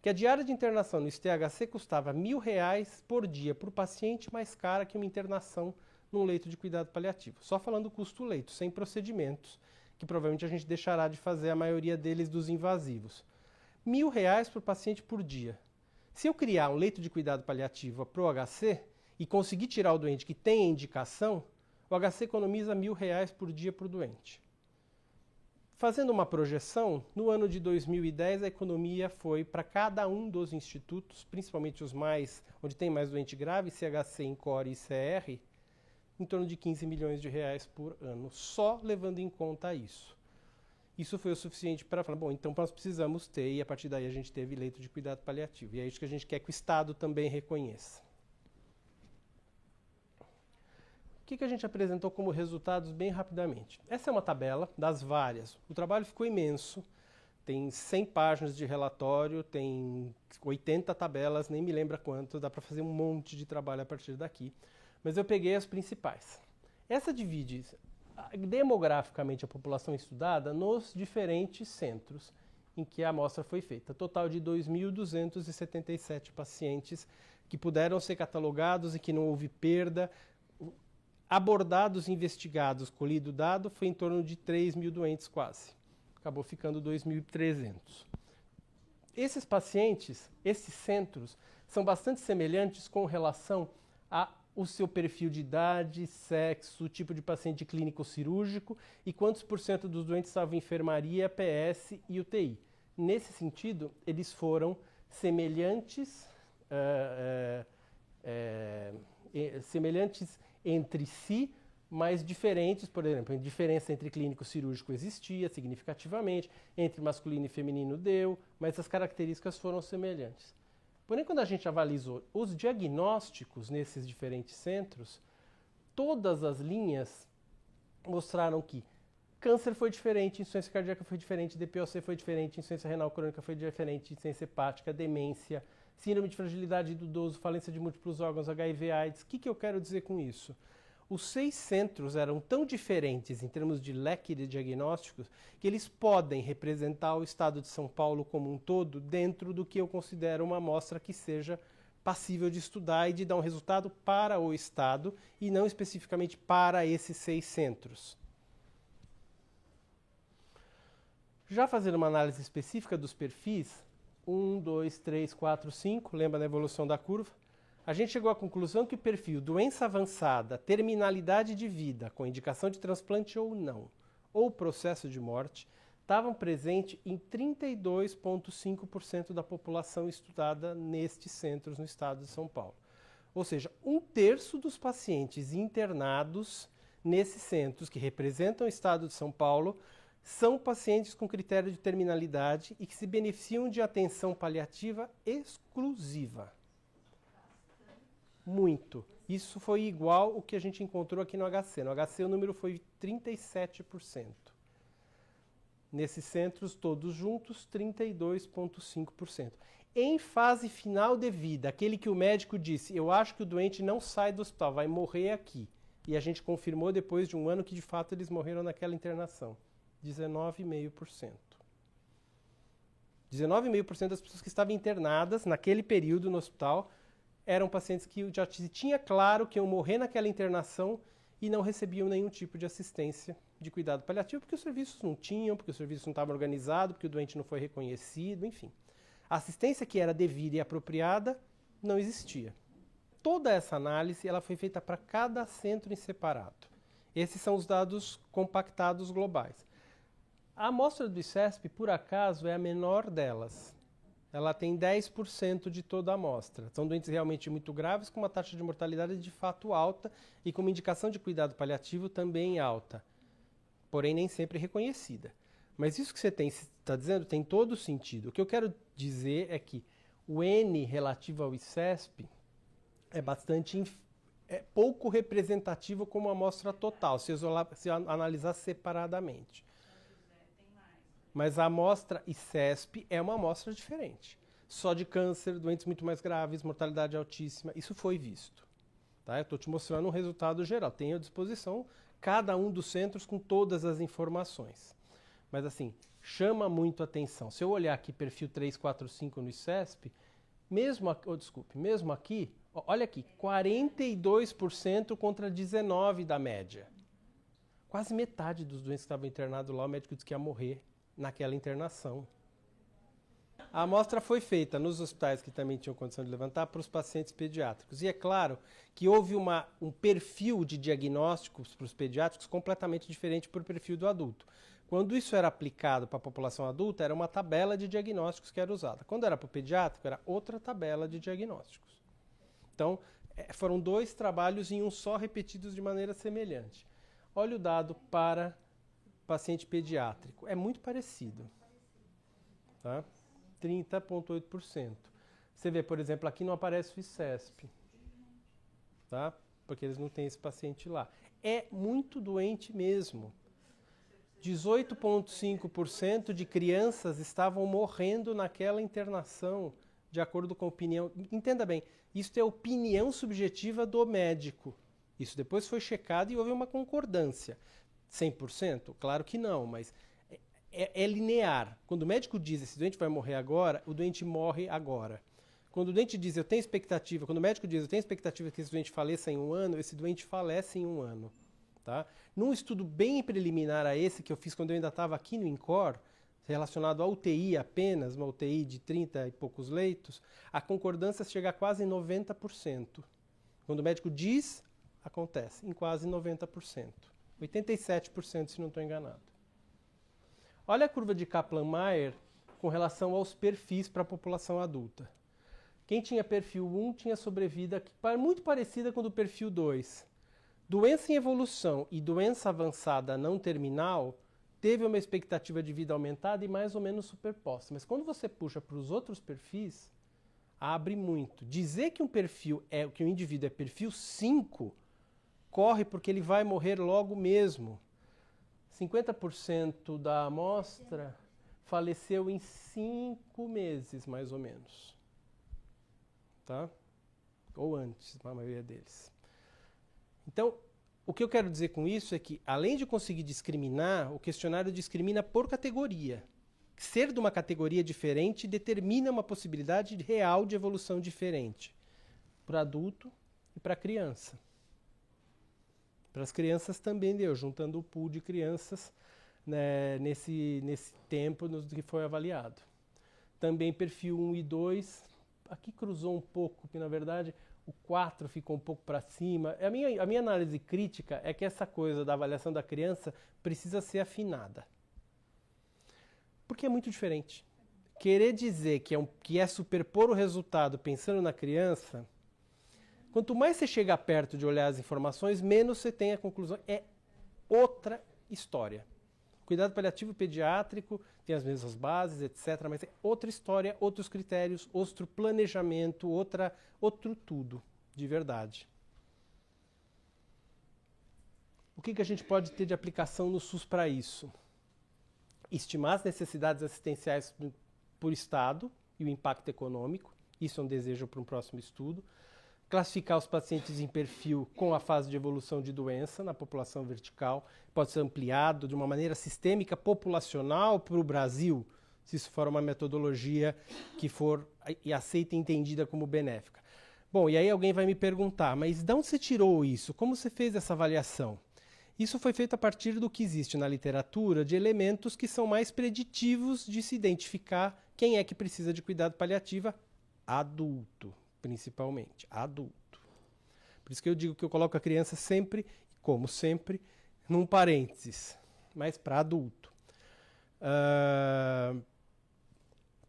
que a diária de internação no STHC custava R$1.000 por dia por paciente, mais cara que uma internação num leito de cuidado paliativo. Só falando do custo leito, sem procedimentos, que provavelmente a gente deixará de fazer a maioria deles dos invasivos. R$ 1.000 por paciente por dia. Se eu criar um leito de cuidado paliativo para o HC e conseguir tirar o doente que tem a indicação, o HC economiza R$ 1.000 por dia para o doente. Fazendo uma projeção, no ano de 2010 a economia foi para cada um dos institutos, principalmente os onde tem mais doente grave, CHC, INCOR e ICR, em torno de R$ 15 milhões por ano, só levando em conta isso. Isso foi o suficiente para falar, bom, então nós precisamos ter, e a partir daí a gente teve leito de cuidado paliativo. E é isso que a gente quer que o Estado também reconheça. O que a gente apresentou como resultados bem rapidamente? Essa é uma tabela das várias. O trabalho ficou imenso, tem 100 páginas de relatório, tem 80 tabelas, nem me lembro quanto, dá para fazer um monte de trabalho a partir daqui. Mas eu peguei as principais. Essa divide demograficamente a população estudada nos diferentes centros em que a amostra foi feita. Total de 2.277 pacientes que puderam ser catalogados e que não houve perda. Abordados, investigados, colhido dado, foi em torno de 3.000 doentes quase. Acabou ficando 2.300. Esses pacientes, esses centros, são bastante semelhantes com relação ao seu perfil de idade, sexo, tipo de paciente clínico cirúrgico e quantos por cento dos doentes estavam em enfermaria, PS e UTI. Nesse sentido, eles foram semelhantes, semelhantes entre si, mas diferentes. Por exemplo, a diferença entre clínico e cirúrgico existia significativamente, entre masculino e feminino deu, mas as características foram semelhantes. Porém, quando a gente avalizou os diagnósticos nesses diferentes centros, todas as linhas mostraram que câncer foi diferente, insuficiência cardíaca foi diferente, DPOC foi diferente, insuficiência renal crônica foi diferente, insuficiência hepática, demência, síndrome de fragilidade do idoso, falência de múltiplos órgãos, HIV, AIDS. O que eu quero dizer com isso? Os 6 centros eram tão diferentes em termos de leque de diagnósticos que eles podem representar o estado de São Paulo como um todo dentro do que eu considero uma amostra que seja passível de estudar e de dar um resultado para o estado e não especificamente para esses 6 centros. Já fazendo uma análise específica dos perfis, 1, 2, 3, 4, 5, lembra da evolução da curva? A gente chegou à conclusão que o perfil doença avançada, terminalidade de vida, com indicação de transplante ou não, ou processo de morte, estavam presentes em 32,5% da população estudada nestes centros no estado de São Paulo. Ou seja, 1/3 dos pacientes internados nesses centros, que representam o estado de São Paulo, são pacientes com critério de terminalidade e que se beneficiam de atenção paliativa exclusiva. Muito. Isso foi igual ao que a gente encontrou aqui no HC. No HC o número foi 37%. Nesses centros todos juntos, 32,5%. Em fase final de vida, aquele que o médico disse, eu acho que o doente não sai do hospital, vai morrer aqui. E a gente confirmou depois de um ano que de fato eles morreram naquela internação. 19,5%. 19,5% das pessoas que estavam internadas naquele período no hospital eram pacientes que já tinha claro que iam morrer naquela internação e não recebiam nenhum tipo de assistência de cuidado paliativo, porque os serviços não tinham, porque os serviços não estavam organizados, porque o doente não foi reconhecido, enfim. A assistência que era devida e apropriada não existia. Toda essa análise ela foi feita para cada centro em separado. Esses são os dados compactados globais. A amostra do ICESP, por acaso, é a menor delas. Ela tem 10% de toda a amostra. São doentes realmente muito graves, com uma taxa de mortalidade de fato alta e com uma indicação de cuidado paliativo também alta, porém nem sempre reconhecida. Mas isso que você está dizendo tem todo o sentido. O que eu quero dizer é que o N relativo ao ICESP é pouco representativo como amostra total, se analisar separadamente. Mas a amostra ICESP é uma amostra diferente. Só de câncer, doentes muito mais graves, mortalidade altíssima, isso foi visto. Tá? Eu estou te mostrando um resultado geral. Tenho à disposição cada um dos centros com todas as informações. Mas assim, chama muito a atenção. Se eu olhar aqui perfil 345 no ICESP, mesmo aqui, olha aqui, 42% contra 19% da média. Quase metade dos doentes que estavam internados lá, o médico disse que ia morrer naquela internação. A amostra foi feita nos hospitais que também tinham condição de levantar para os pacientes pediátricos. E é claro que houve um perfil de diagnósticos para os pediátricos completamente diferente para o perfil do adulto. Quando isso era aplicado para a população adulta, era uma tabela de diagnósticos que era usada. Quando era para o pediátrico, era outra tabela de diagnósticos. Então, foram 2 trabalhos em um só, repetidos de maneira semelhante. Olha o dado para paciente pediátrico. É muito parecido. Tá? 30,8%. Você vê, por exemplo, aqui não aparece o ICESP. Tá? Porque eles não têm esse paciente lá. É muito doente mesmo. 18,5% de crianças estavam morrendo naquela internação, de acordo com a opinião. Entenda bem, isso é opinião subjetiva do médico. Isso depois foi checado e houve uma concordância. 100%? Claro que não, mas é linear. Quando o médico diz esse doente vai morrer agora, o doente morre agora. Quando o doente diz eu tenho expectativa, quando o médico diz eu tenho expectativa que esse doente faleça em 1 ano, esse doente falece em 1 ano. Tá? Num estudo bem preliminar a esse que eu fiz quando eu ainda estava aqui no INCOR, relacionado à UTI apenas, uma UTI de 30 e poucos leitos, a concordância chega a quase 90%. Quando o médico diz, acontece, em quase 90%. 87% se não estou enganado. Olha a curva de Kaplan-Meier com relação aos perfis para a população adulta. Quem tinha perfil 1 tinha sobrevida muito parecida com o do perfil 2. Doença em evolução e doença avançada não terminal teve uma expectativa de vida aumentada e mais ou menos superposta. Mas quando você puxa para os outros perfis, abre muito. Dizer que que um indivíduo é perfil 5, corre porque ele vai morrer logo mesmo. 50% da amostra faleceu em 5 meses, mais ou menos. Tá? Ou antes, a maioria deles. Então, o que eu quero dizer com isso é que, além de conseguir discriminar, o questionário discrimina por categoria. Ser de uma categoria diferente determina uma possibilidade real de evolução diferente para adulto e para criança. Para as crianças também deu, juntando o pool de crianças, né, nesse tempo que foi avaliado. Também perfil 1 e 2, aqui cruzou um pouco, porque na verdade o 4 ficou um pouco para cima. A minha análise crítica é que essa coisa da avaliação da criança precisa ser afinada. Porque é muito diferente. Querer dizer que é superpor o resultado pensando na criança, quanto mais você chega perto de olhar as informações, menos você tem a conclusão. É outra história. Cuidado paliativo pediátrico tem as mesmas bases, etc., mas é outra história, outros critérios, outro planejamento, outro tudo, de verdade. O que a gente pode ter de aplicação no SUS para isso? Estimar as necessidades assistenciais por estado e o impacto econômico, isso é um desejo para um próximo estudo. Classificar os pacientes em perfil com a fase de evolução de doença na população vertical, pode ser ampliado de uma maneira sistêmica, populacional para o Brasil, se isso for uma metodologia que for aceita e entendida como benéfica. Bom, e aí alguém vai me perguntar, mas de onde você tirou isso? Como você fez essa avaliação? Isso foi feito a partir do que existe na literatura de elementos que são mais preditivos de se identificar quem é que precisa de cuidado paliativo adulto. Principalmente, adulto. Por isso que eu digo que eu coloco a criança sempre, como sempre, num parênteses, mas para adulto.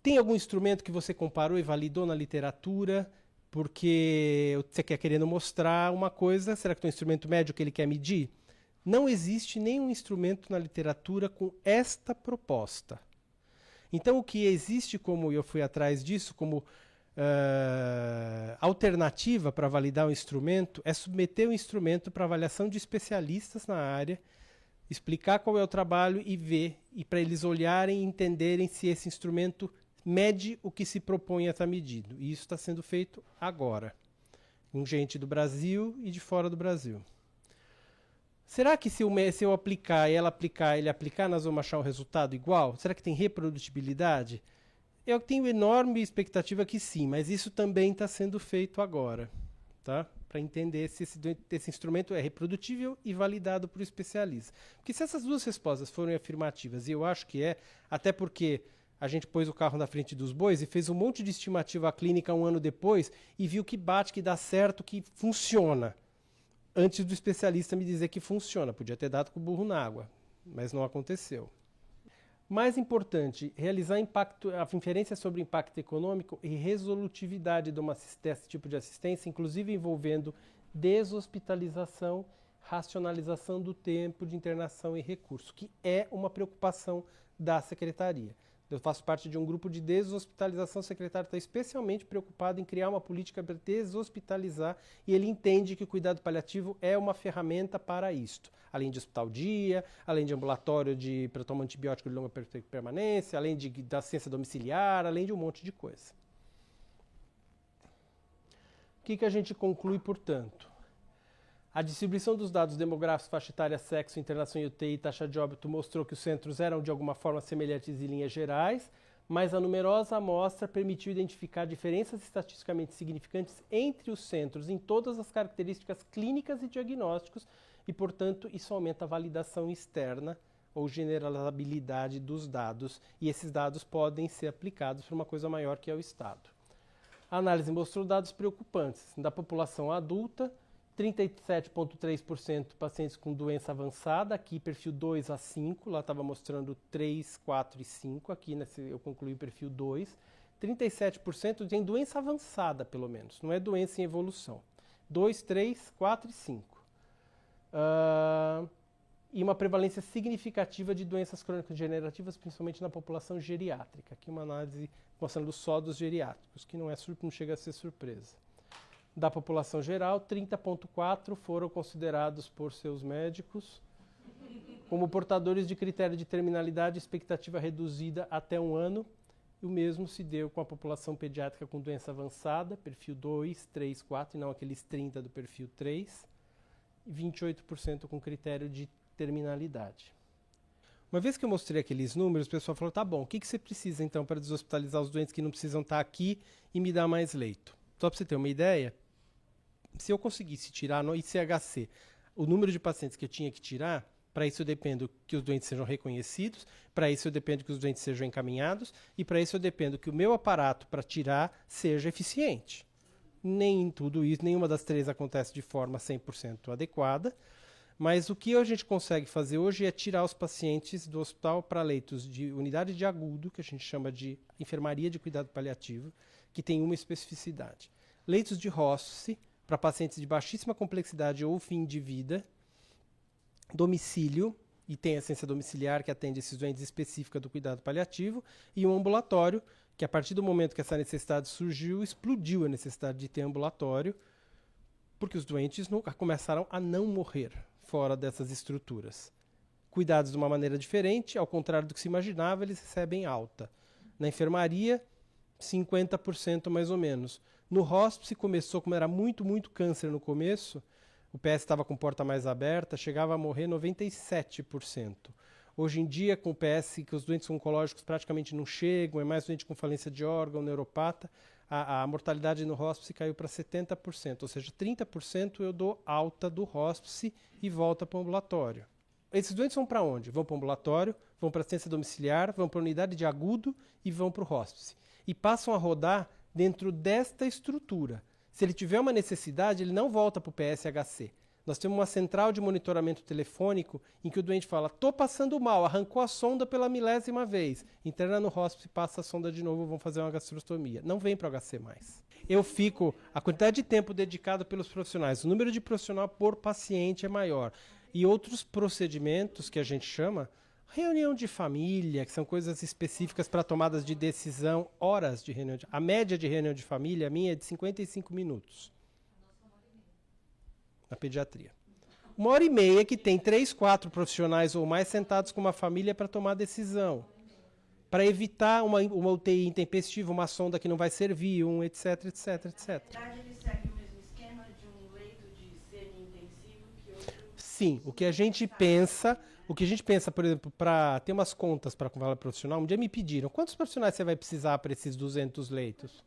Tem algum instrumento que você comparou e validou na literatura porque você quer querendo mostrar uma coisa? Será que tem um instrumento médio que ele quer medir? Não existe nenhum instrumento na literatura com esta proposta. Então o que existe, como eu fui atrás disso, como alternativa para validar o instrumento é submeter o instrumento para avaliação de especialistas na área, explicar qual é o trabalho e ver, e para eles olharem e entenderem se esse instrumento mede o que se propõe a estar medindo. E isso está sendo feito agora, com gente do Brasil e de fora do Brasil. Será que se eu aplicar e ele aplicar, nós vamos achar um resultado igual? Será que tem reprodutibilidade? Eu tenho enorme expectativa que sim, mas isso também está sendo feito agora, tá? Para entender se esse instrumento é reprodutível e validado por especialistas. Porque se essas duas respostas forem afirmativas, e eu acho que é, até porque a gente pôs o carro na frente dos bois e fez um monte de estimativa clínica um ano depois e viu que bate, que dá certo, que funciona. Antes do especialista me dizer que funciona. Podia ter dado com o burro na água, mas não aconteceu. Mais importante, realizar a inferência sobre impacto econômico e resolutividade desse tipo de assistência, inclusive envolvendo deshospitalização, racionalização do tempo de internação e recurso, que é uma preocupação da Secretaria. Eu faço parte de um grupo de deshospitalização, o secretário está especialmente preocupado em criar uma política para deshospitalizar e ele entende que o cuidado paliativo é uma ferramenta para isto. Além de hospital-dia, além de ambulatório para tomar antibiótico de longa permanência, além da assistência domiciliar, além de um monte de coisa. O que a gente conclui, portanto? A distribuição dos dados demográficos, faixa etária, sexo, internação em UTI e taxa de óbito mostrou que os centros eram de alguma forma semelhantes em linhas gerais, mas a numerosa amostra permitiu identificar diferenças estatisticamente significantes entre os centros em todas as características clínicas e diagnósticos e, portanto, isso aumenta a validação externa ou generalizabilidade dos dados e esses dados podem ser aplicados para uma coisa maior que é o Estado. A análise mostrou dados preocupantes da população adulta, 37,3% pacientes com doença avançada, aqui perfil 2 a 5, lá estava mostrando 3, 4 e 5, aqui eu concluí o perfil 2. 37% tem doença avançada, pelo menos, não é doença em evolução. 2, 3, 4 e 5. E uma prevalência significativa de doenças crônico-degenerativas, principalmente na população geriátrica. Aqui uma análise mostrando só dos geriátricos, que não chega a ser surpresa. Da população geral, 30,4% foram considerados por seus médicos como portadores de critério de terminalidade e expectativa reduzida até 1 ano. E o mesmo se deu com a população pediátrica com doença avançada, perfil 2, 3, 4, e não aqueles 30% do perfil 3, e 28% com critério de terminalidade. Uma vez que eu mostrei aqueles números, o pessoal falou, tá bom, o que você precisa então para deshospitalizar os doentes que não precisam estar aqui e me dar mais leito? Só para você ter uma ideia, se eu conseguisse tirar no ICHC o número de pacientes que eu tinha que tirar, para isso eu dependo que os doentes sejam reconhecidos, para isso eu dependo que os doentes sejam encaminhados e para isso eu dependo que o meu aparato para tirar seja eficiente. Nem tudo isso, nenhuma das três acontece de forma 100% adequada, mas o que a gente consegue fazer hoje é tirar os pacientes do hospital para leitos de unidade de agudo, que a gente chama de enfermaria de cuidado paliativo, que tem uma especificidade. Leitos de hospice, para pacientes de baixíssima complexidade ou fim de vida, domicílio, e tem assistência domiciliar que atende esses doentes específica do cuidado paliativo, e um ambulatório, que a partir do momento que essa necessidade surgiu, explodiu a necessidade de ter ambulatório, porque os doentes começaram a não morrer fora dessas estruturas. Cuidados de uma maneira diferente, ao contrário do que se imaginava, eles recebem alta. Na enfermaria, 50% mais ou menos. No hospice começou, como era muito câncer no começo, o PS estava com porta mais aberta, chegava a morrer 97%. Hoje em dia, com o PS, que os doentes oncológicos praticamente não chegam, é mais doente com falência de órgão, neuropata, a mortalidade no hospice caiu para 70%, ou seja, 30% eu dou alta do hospice e volta para o ambulatório. Esses doentes vão para onde? Vão para o ambulatório, vão para a assistência domiciliar, vão para a unidade de agudo e vão para o hospice. E passam a rodar dentro desta estrutura. Se ele tiver uma necessidade, ele não volta para o PSHC. Nós temos uma central de monitoramento telefônico em que o doente fala, estou passando mal, arrancou a sonda pela 1000ª vez. Interna no hospice, passa a sonda de novo, vão fazer uma gastrostomia. Não vem para o HC mais. A quantidade de tempo dedicado pelos profissionais, o número de profissional por paciente é maior. E outros procedimentos que a gente chama, reunião de família, que são coisas específicas para tomadas de decisão, horas de reunião. A média de reunião de família minha é de 55 minutos. Na pediatria. 1h30 que tem 3, 4 profissionais ou mais sentados com uma família para tomar decisão. Para evitar uma UTI intempestiva, uma sonda que não vai servir, etc, etc, etc. Na verdade, ele segue o mesmo esquema de um leito de semi-intensivo que outro... Sim, o que a gente pensa, por exemplo, para ter umas contas para com valor profissional, um dia me pediram, quantos profissionais você vai precisar para esses 200 leitos?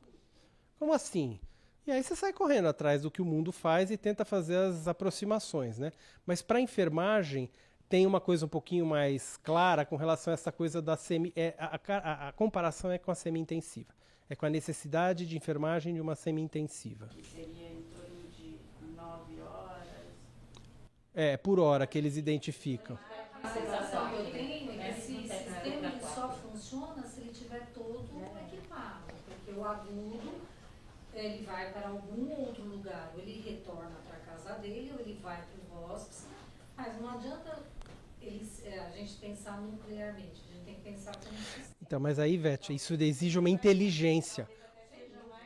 Como assim? E aí você sai correndo atrás do que o mundo faz e tenta fazer as aproximações, né? Mas para a enfermagem, tem uma coisa um pouquinho mais clara com relação a essa coisa da a comparação é com a semi-intensiva. É com a necessidade de enfermagem de uma semi-intensiva. Que seria em torno de 9 horas. Por hora que eles identificam. A sensação que eu tenho é que esse sistema ele só funciona se ele estiver todo equipado, porque o agudo ele vai para algum outro lugar, ou ele retorna para a casa dele, ou ele vai para o hospice, mas não adianta a gente pensar nuclearmente, a gente tem que pensar como sistema. Então, mas aí, Vete, isso exige uma inteligência.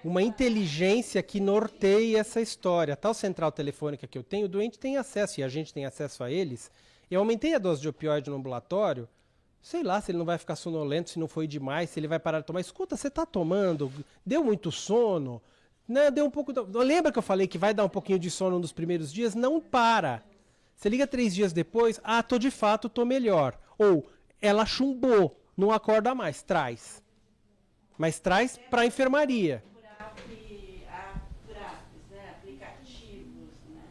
Uma inteligência que norteie essa história. A tal central telefônica que eu tenho, o doente tem acesso, e a gente tem acesso a eles. Eu aumentei a dose de opioide no ambulatório, sei lá se ele não vai ficar sonolento, se não foi demais, se ele vai parar de tomar. Escuta, você está tomando? Deu muito sono? Né, deu um pouco. Lembra que eu falei que vai dar um pouquinho de sono nos primeiros dias? Não para. Você liga 3 dias depois, tô melhor. Ou, ela chumbou, não acorda mais, traz. Mas traz para a enfermaria. Por apps, né? Aplicativos, né?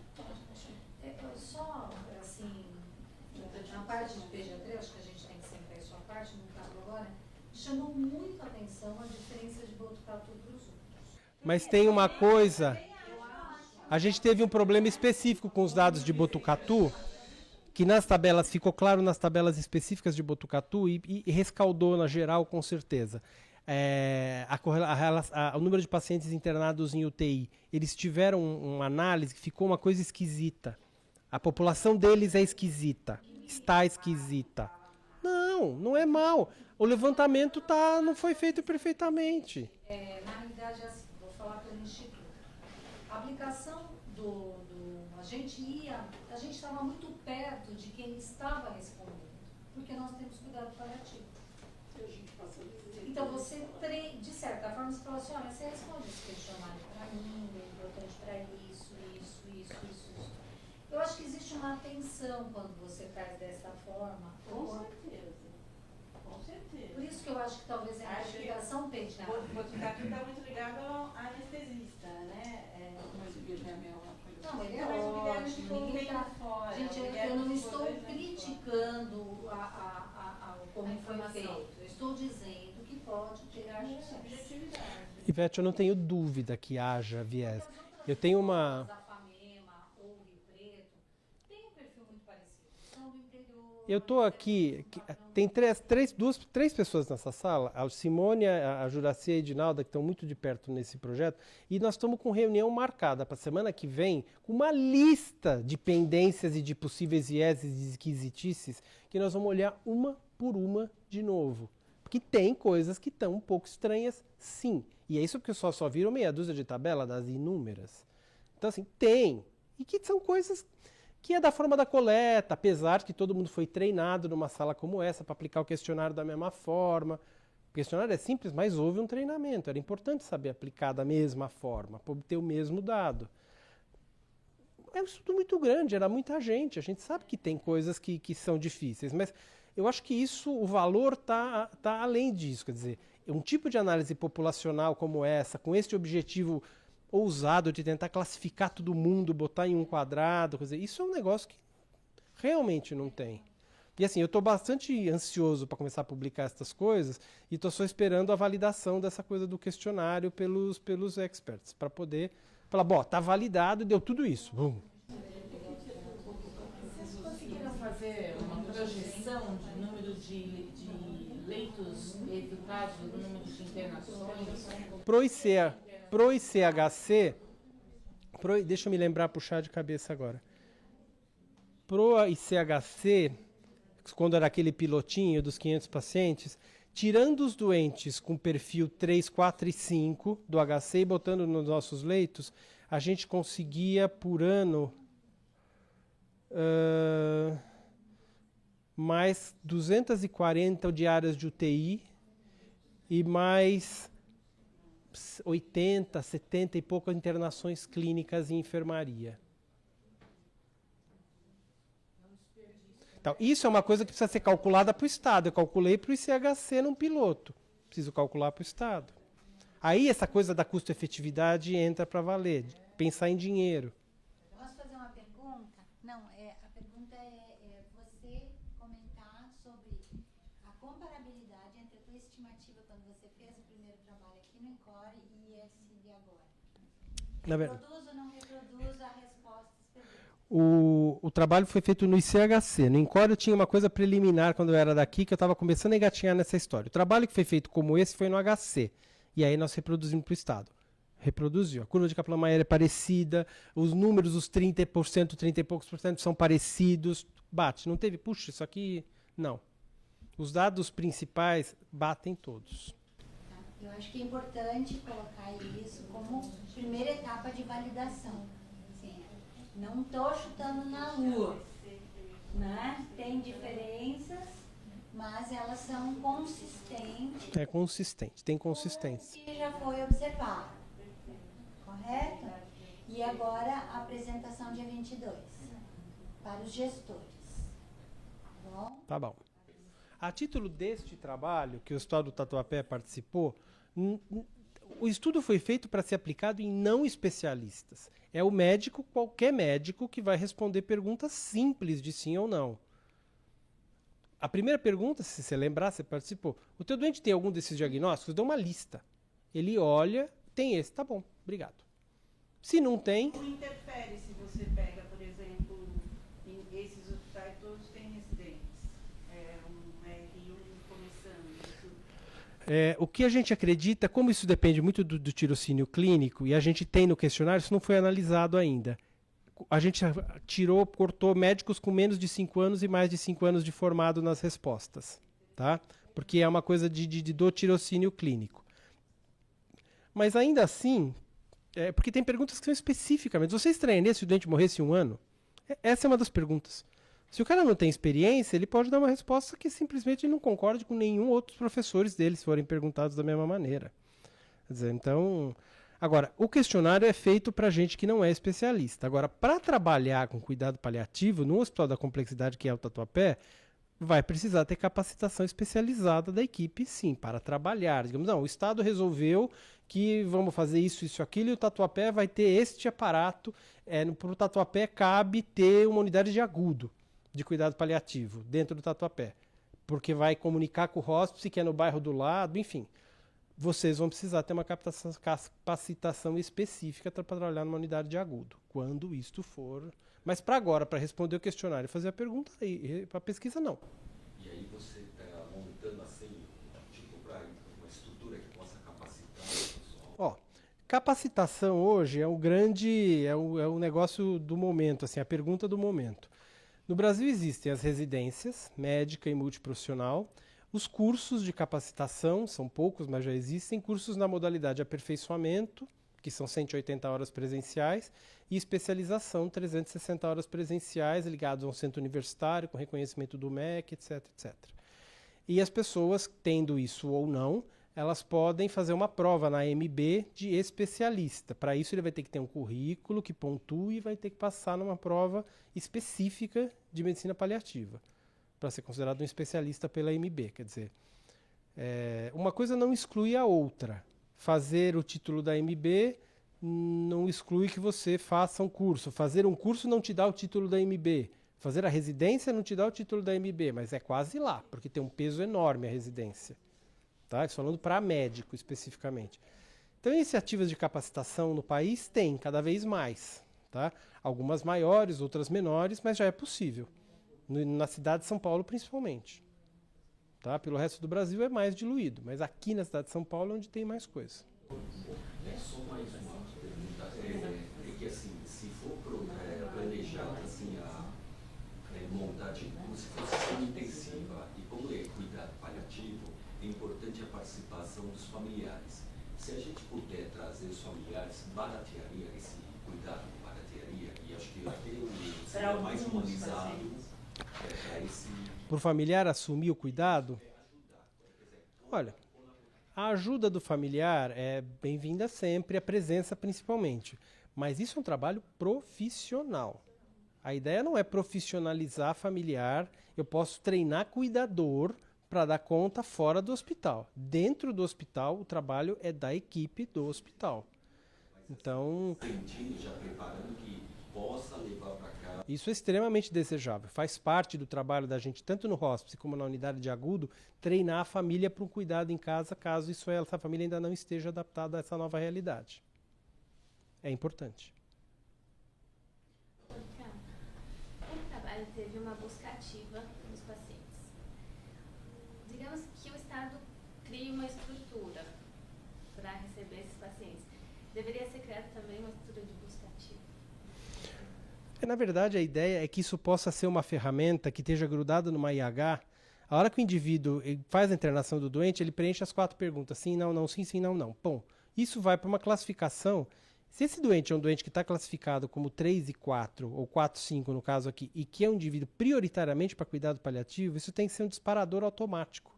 Só, assim, na parte de pediatria, acho que a gente tem que sentar isso à parte, no caso agora, chamou muito a atenção a diferença de Botucatu para os outros. Mas tem uma coisa, a gente teve um problema específico com os dados de Botucatu, que nas tabelas, ficou claro nas tabelas específicas de Botucatu e rescaldou na geral com certeza. O número de pacientes internados em UTI, eles tiveram uma análise que ficou uma coisa esquisita. A população deles é esquisita, está esquisita. Não é mal. O levantamento não foi feito perfeitamente. Na realidade, é assim, vou falar pelo Instituto. A aplicação a gente estava muito perto de quem estava respondendo, porque nós temos cuidado paliativo. Então você, de certa forma, você fala assim, olha, você responde esse questionário para mim, é importante para isso. Eu acho que existe uma atenção quando você faz dessa forma. Com certeza. Por isso que eu acho que talvez a investigação pediátrica. O Botucatu está muito ligado ao anestesista, né? Mas o Guilherme é uma coisa. Não, ele é ótimo. Gente, eu não estou criticando como foi feito. Eu estou dizendo que pode ter subjetividade. Ivete, eu não tenho dúvida que haja viés. Eu tenho uma... Eu estou aqui, tem três pessoas nessa sala, a Simone, a Juraci e a Edinalda, que estão muito de perto nesse projeto, e nós estamos com reunião marcada para a semana que vem, com uma lista de pendências e de possíveis vieses e esquisitices, que nós vamos olhar uma por uma de novo. Porque tem coisas que estão um pouco estranhas, sim. E é isso porque só viram meia dúzia de tabela das inúmeras. Então, assim, tem. E que são coisas... que é da forma da coleta, apesar de que todo mundo foi treinado numa sala como essa para aplicar o questionário da mesma forma. O questionário é simples, mas houve um treinamento. Era importante saber aplicar da mesma forma, para obter o mesmo dado. É um estudo muito grande, era muita gente. A gente sabe que tem coisas que são difíceis, mas eu acho que o valor tá além disso. Quer dizer, um tipo de análise populacional como essa, com este objetivo ousado de tentar classificar todo mundo, botar em um quadrado, quer dizer, isso é um negócio que realmente não tem. E assim, eu estou bastante ansioso para começar a publicar essas coisas e estou só esperando a validação dessa coisa do questionário pelos experts, para poder falar, bom, tá validado, deu tudo isso. Bum. Vocês conseguiram fazer uma projeção de número de leitos evitados, do número de internações? Pro ICHC, deixa eu me lembrar, puxar de cabeça agora. Pro ICHC, quando era aquele pilotinho dos 500 pacientes, tirando os doentes com perfil 3, 4 e 5 do HC e botando nos nossos leitos, a gente conseguia por ano mais 240 diárias de UTI e mais 80, 70 e poucas internações clínicas em enfermaria. Então, isso é uma coisa que precisa ser calculada para o Estado. Eu calculei para o ICHC num piloto. Preciso calcular para o Estado. Aí essa coisa da custo-efetividade entra para valer. Pensar em dinheiro. Posso fazer uma pergunta? Não, a pergunta é você você fez o primeiro trabalho aqui no Encore e esse de agora? Na verdade, Reproduz ou não reproduz a resposta esperada? o trabalho foi feito no ICHC. No Encore eu tinha uma coisa preliminar quando eu era daqui, que eu estava começando a engatinhar nessa história. O trabalho que foi feito como esse foi no HC. E aí nós reproduzimos para o Estado. Reproduziu. A curva de Kaplan-Meier é parecida, os números, os 30%, 30 e poucos por cento são parecidos. Bate. Não teve, puxa, isso aqui... Não. Os dados principais batem todos. Eu acho que é importante colocar isso como primeira etapa de validação. Assim, não estou chutando na lua, né? Tem diferenças, mas elas são consistentes. É consistente, tem consistência. Com o que já foi observado. Correto? E agora a apresentação dia 22 para os gestores. Tá bom? Tá bom. A título deste trabalho, que o Hospital do Tatuapé participou, o estudo foi feito para ser aplicado em não especialistas. É o médico, qualquer médico, que vai responder perguntas simples de sim ou não. A primeira pergunta, se você lembrar, você participou. O teu doente tem algum desses diagnósticos? Dá uma lista. Ele olha, tem esse, tá bom, obrigado. Se não tem... Não interfere se você pega, por exemplo, em esses hospitais todos têm residentes. Um R1 começando. Isso. O que a gente acredita, como isso depende muito do tirocínio clínico, e a gente tem no questionário, isso não foi analisado ainda. A gente cortou médicos com menos de 5 anos e mais de 5 anos de formado nas respostas. Tá? Porque é uma coisa do tirocínio clínico. Mas ainda assim, porque tem perguntas que são especificamente. Você estranharia se o doente morresse em 1 ano? Essa é uma das perguntas. Se o cara não tem experiência, ele pode dar uma resposta que simplesmente não concorde com nenhum outro professores dele, se forem perguntados da mesma maneira. Quer dizer, então... Agora, o questionário é feito para gente que não é especialista. Agora, para trabalhar com cuidado paliativo, no Hospital da Complexidade, que é o Tatuapé, vai precisar ter capacitação especializada da equipe, sim, para trabalhar. Digamos, não, o Estado resolveu que vamos fazer isso, isso, aquilo, e o Tatuapé vai ter este aparato. Para o Tatuapé cabe ter uma unidade de agudo de cuidado paliativo dentro do Tatuapé, porque vai comunicar com o hospice que é no bairro do lado, enfim. Vocês vão precisar ter uma capacitação específica para trabalhar numa unidade de agudo, quando isto for... Mas para agora, para responder o questionário e fazer a pergunta, para a pesquisa, não. E aí você está montando assim, tipo, para uma estrutura que possa capacitar o pessoal? Capacitação hoje é o negócio do momento, assim, a pergunta do momento. No Brasil existem as residências médica e multiprofissional, os cursos de capacitação, são poucos, mas já existem, cursos na modalidade aperfeiçoamento, que são 180 horas presenciais, e especialização, 360 horas presenciais, ligados a um centro universitário, com reconhecimento do MEC, etc, etc. E as pessoas, tendo isso ou não, elas podem fazer uma prova na AMB de especialista. Para isso ele vai ter que ter um currículo que pontue e vai ter que passar numa prova específica de medicina paliativa, para ser considerado um especialista pela AMB. Quer dizer, uma coisa não exclui a outra. Fazer o título da AMB não exclui que você faça um curso. Fazer um curso não te dá o título da AMB. Fazer a residência não te dá o título da AMB, mas é quase lá, porque tem um peso enorme a residência. Tá? Estou falando para médico especificamente. Então, iniciativas de capacitação no país tem cada vez mais. Tá? Algumas maiores, outras menores, mas já é possível. Na cidade de São Paulo, principalmente. Tá? Pelo resto do Brasil é mais diluído, mas aqui na cidade de São Paulo é onde tem mais coisa. Só mais uma pergunta. É que assim, se for planejado assim, montar tipo, como se fosse sessão intensiva e como é cuidado paliativo, é importante a participação dos familiares. Se a gente puder trazer os familiares, baratearia esse cuidado, baratearia, e acho que até seria mais humanizado para esse... Para o familiar assumir o cuidado? Olha, a ajuda do familiar é bem-vinda sempre, a presença principalmente. Mas isso é um trabalho profissional. A ideia não é profissionalizar familiar, eu posso treinar cuidador para dar conta fora do hospital. Dentro do hospital, o trabalho é da equipe do hospital. Então, sentindo, já preparando que possa levar para casa Isso é extremamente desejável. Faz parte do trabalho da gente, tanto no hospice como na unidade de agudo, treinar a família para um cuidado em casa, caso essa família ainda não esteja adaptada a essa nova realidade. É importante. O trabalho teve uma busca ativa dos pacientes. Digamos que o Estado crie uma estrutura para receber esses pacientes. Deveria ser criada também uma estrutura de busca ativa? Na verdade, a ideia é que isso possa ser uma ferramenta que esteja grudada numa IH. A hora que o indivíduo faz a internação do doente, ele preenche as 4 perguntas. Sim, não, não, sim, sim, não, não. Bom, isso vai para uma classificação. Se esse doente é um doente que está classificado como 3 e 4, ou 4 e 5 no caso aqui, e que é um indivíduo prioritariamente para cuidado paliativo, isso tem que ser um disparador automático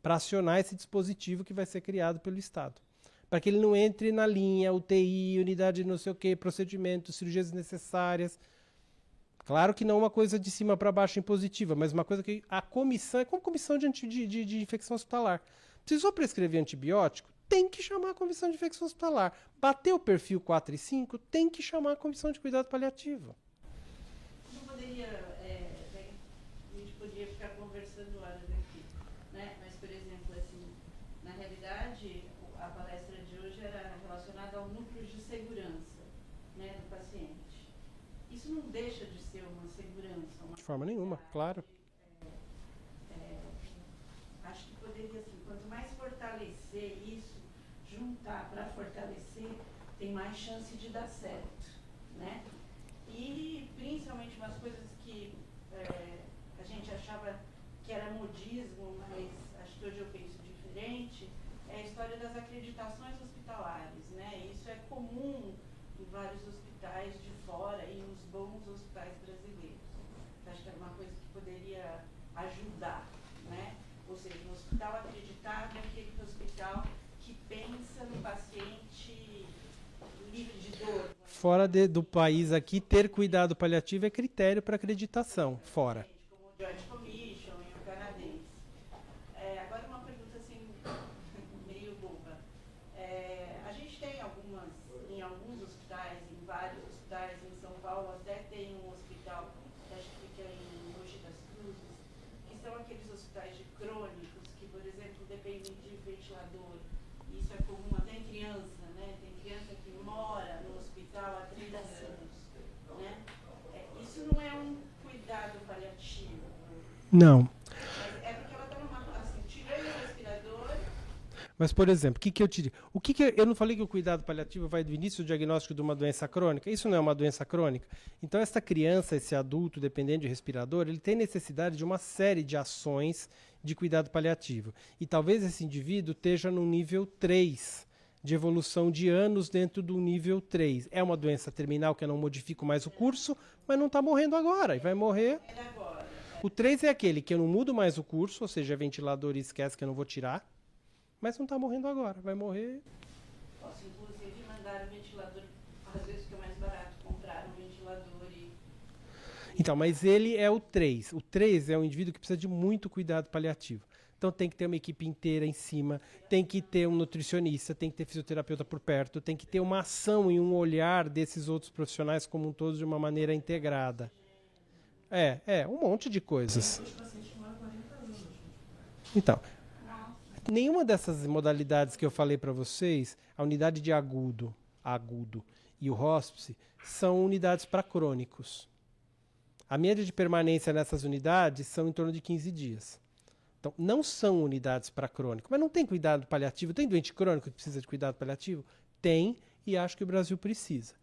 para acionar esse dispositivo que vai ser criado pelo Estado. Para que ele não entre na linha, UTI, unidade não sei o quê, procedimentos, cirurgias necessárias. Claro que não uma coisa de cima para baixo impositiva, mas uma coisa que a comissão, é como comissão de infecção hospitalar. Precisou prescrever antibiótico? Tem que chamar a comissão de infecção hospitalar. Bateu o perfil 4 e 5? Tem que chamar a comissão de cuidado paliativo. Não poderia, a gente poderia ficar conversando horas aqui, né? Mas, por exemplo, assim, na realidade, a palestra de hoje era relacionada ao núcleo de segurança, né, do paciente. Isso não deixa de ser uma segurança? De forma nenhuma, claro. Acho que poderia, assim, quanto mais fortalecer isso, juntar para fortalecer, tem mais chance de dar certo, né? E, principalmente, umas coisas que a gente achava que era modismo, mas acho que hoje eu penso diferente, é a história das acreditações hospitalares, né? Isso é comum em vários hospitais de fora e nos bons hospitais brasileiros. Acho que era uma coisa que poderia ajudar, né? Ou seja, um hospital acreditado é aquele hospital que pensa no paciente livre de dor. Fora do país aqui, ter cuidado paliativo é critério para acreditação, fora. Como o Joint Commission e o canadense. Agora uma pergunta assim, meio boba. A gente tem em alguns hospitais, em vários hospitais, em São Paulo até tem um hospital, que acho que fica em Mogi das Cruzes, que são aqueles hospitais de crônicos, que, por exemplo, dependem de ventilador. Isso é comum até em criança, né? Tem criança que mora no hospital há 30 anos, né? Isso não é um cuidado paliativo. Não. Mas é porque ela está assim, tirando o respirador. Mas, por exemplo, eu não falei que o cuidado paliativo vai do início do diagnóstico de uma doença crônica? Isso não é uma doença crônica? Então, essa criança, esse adulto, dependendo de respirador, ele tem necessidade de uma série de ações de cuidado paliativo. E talvez esse indivíduo esteja no nível 3, de evolução de anos dentro do nível 3. É uma doença terminal que eu não modifico mais o curso, mas não está morrendo agora, e vai morrer. O 3 é aquele que eu não mudo mais o curso, ou seja, é ventilador e esquece que eu não vou tirar. Mas não está morrendo agora, vai morrer. Posso, inclusive, mandar o ventilador, às vezes fica mais barato comprar um ventilador e... Então, mas ele é o 3. O 3 é um indivíduo que precisa de muito cuidado paliativo. Então tem que ter uma equipe inteira em cima, tem que ter um nutricionista, tem que ter fisioterapeuta por perto, tem que ter uma ação e um olhar desses outros profissionais como um todo de uma maneira integrada. Um monte de coisas. Então... Nenhuma dessas modalidades que eu falei para vocês, a unidade de agudo e o hospice, são unidades para crônicos. A média de permanência nessas unidades são em torno de 15 dias. Então, não são unidades para crônico. Mas não tem cuidado paliativo? Tem doente crônico que precisa de cuidado paliativo? Tem, e acho que o Brasil precisa.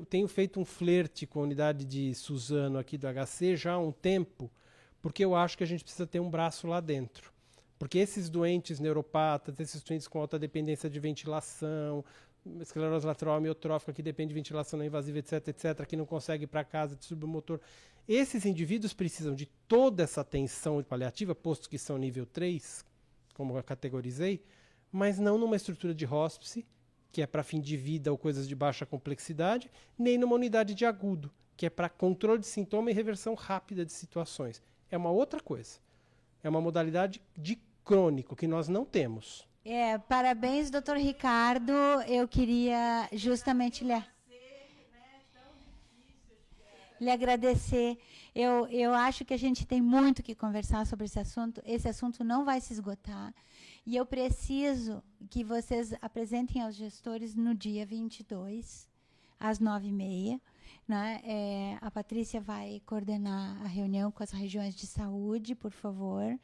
Tenho feito um flerte com a unidade de Suzano aqui do HC já há um tempo, porque eu acho que a gente precisa ter um braço lá dentro. Porque esses doentes neuropatas, esses doentes com alta dependência de ventilação, esclerose lateral amiotrófica que depende de ventilação não invasiva, etc., que não consegue ir para casa, distúrbio motor, esses indivíduos precisam de toda essa atenção paliativa, posto que são nível 3, como eu categorizei, mas não numa estrutura de hospice, que é para fim de vida ou coisas de baixa complexidade, nem numa unidade de agudo, que é para controle de sintoma e reversão rápida de situações. É uma outra coisa. É uma modalidade de crônico que nós não temos. Parabéns, doutor Ricardo. Eu queria justamente lhe agradecer. Eu acho que a gente tem muito que conversar sobre esse assunto. Esse assunto não vai se esgotar. E eu preciso que vocês apresentem aos gestores no dia 22, às 9h30. Né? A Patrícia vai coordenar a reunião com as regiões de saúde, por favor,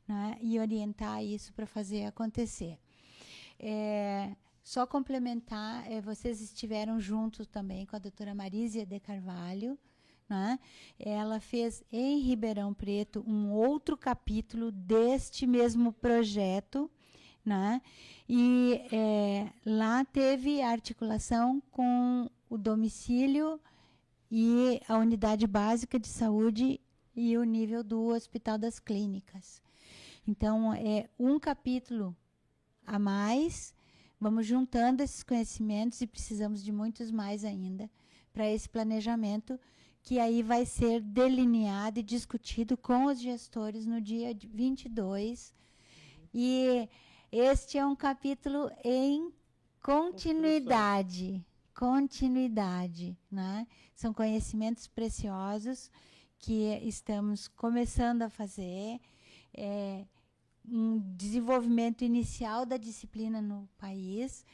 né? E orientar isso para fazer acontecer. Só complementar, vocês estiveram juntos também com a doutora Marísia de Carvalho, né? Ela fez em Ribeirão Preto um outro capítulo deste mesmo projeto, né? E lá teve articulação com o domicílio e a unidade básica de saúde e o nível do Hospital das Clínicas. Então, é um capítulo a mais, vamos juntando esses conhecimentos e precisamos de muitos mais ainda para esse planejamento, que aí vai ser delineado e discutido com os gestores no dia 22. E este é um capítulo em continuidade. Continuidade, né? São conhecimentos preciosos que estamos começando a fazer. Um desenvolvimento inicial da disciplina no país,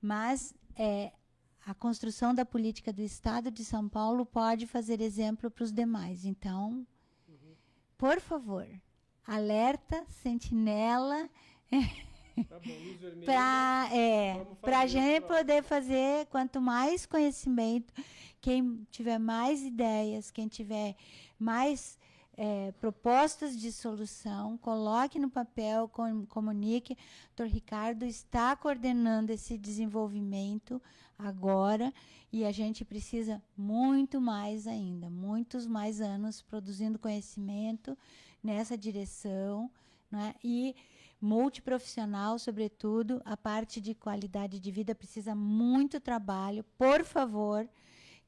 mas a construção da política do Estado de São Paulo pode fazer exemplo para os demais. Então, por favor, alerta, sentinela, Tá bom, luz vermelha. para a gente poder fazer, quanto mais conhecimento, quem tiver mais ideias, quem tiver mais propostas de solução, coloque no papel, comunique. Dr. Ricardo está coordenando esse desenvolvimento agora e a gente precisa muito mais ainda, muitos mais anos produzindo conhecimento nessa direção, né? E multiprofissional, sobretudo, a parte de qualidade de vida precisa muito trabalho. Por favor,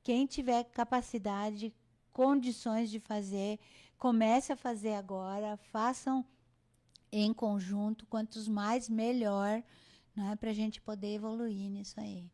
quem tiver capacidade, condições de fazer, comece a fazer agora, façam em conjunto, quantos mais, melhor, né, para a gente poder evoluir nisso aí.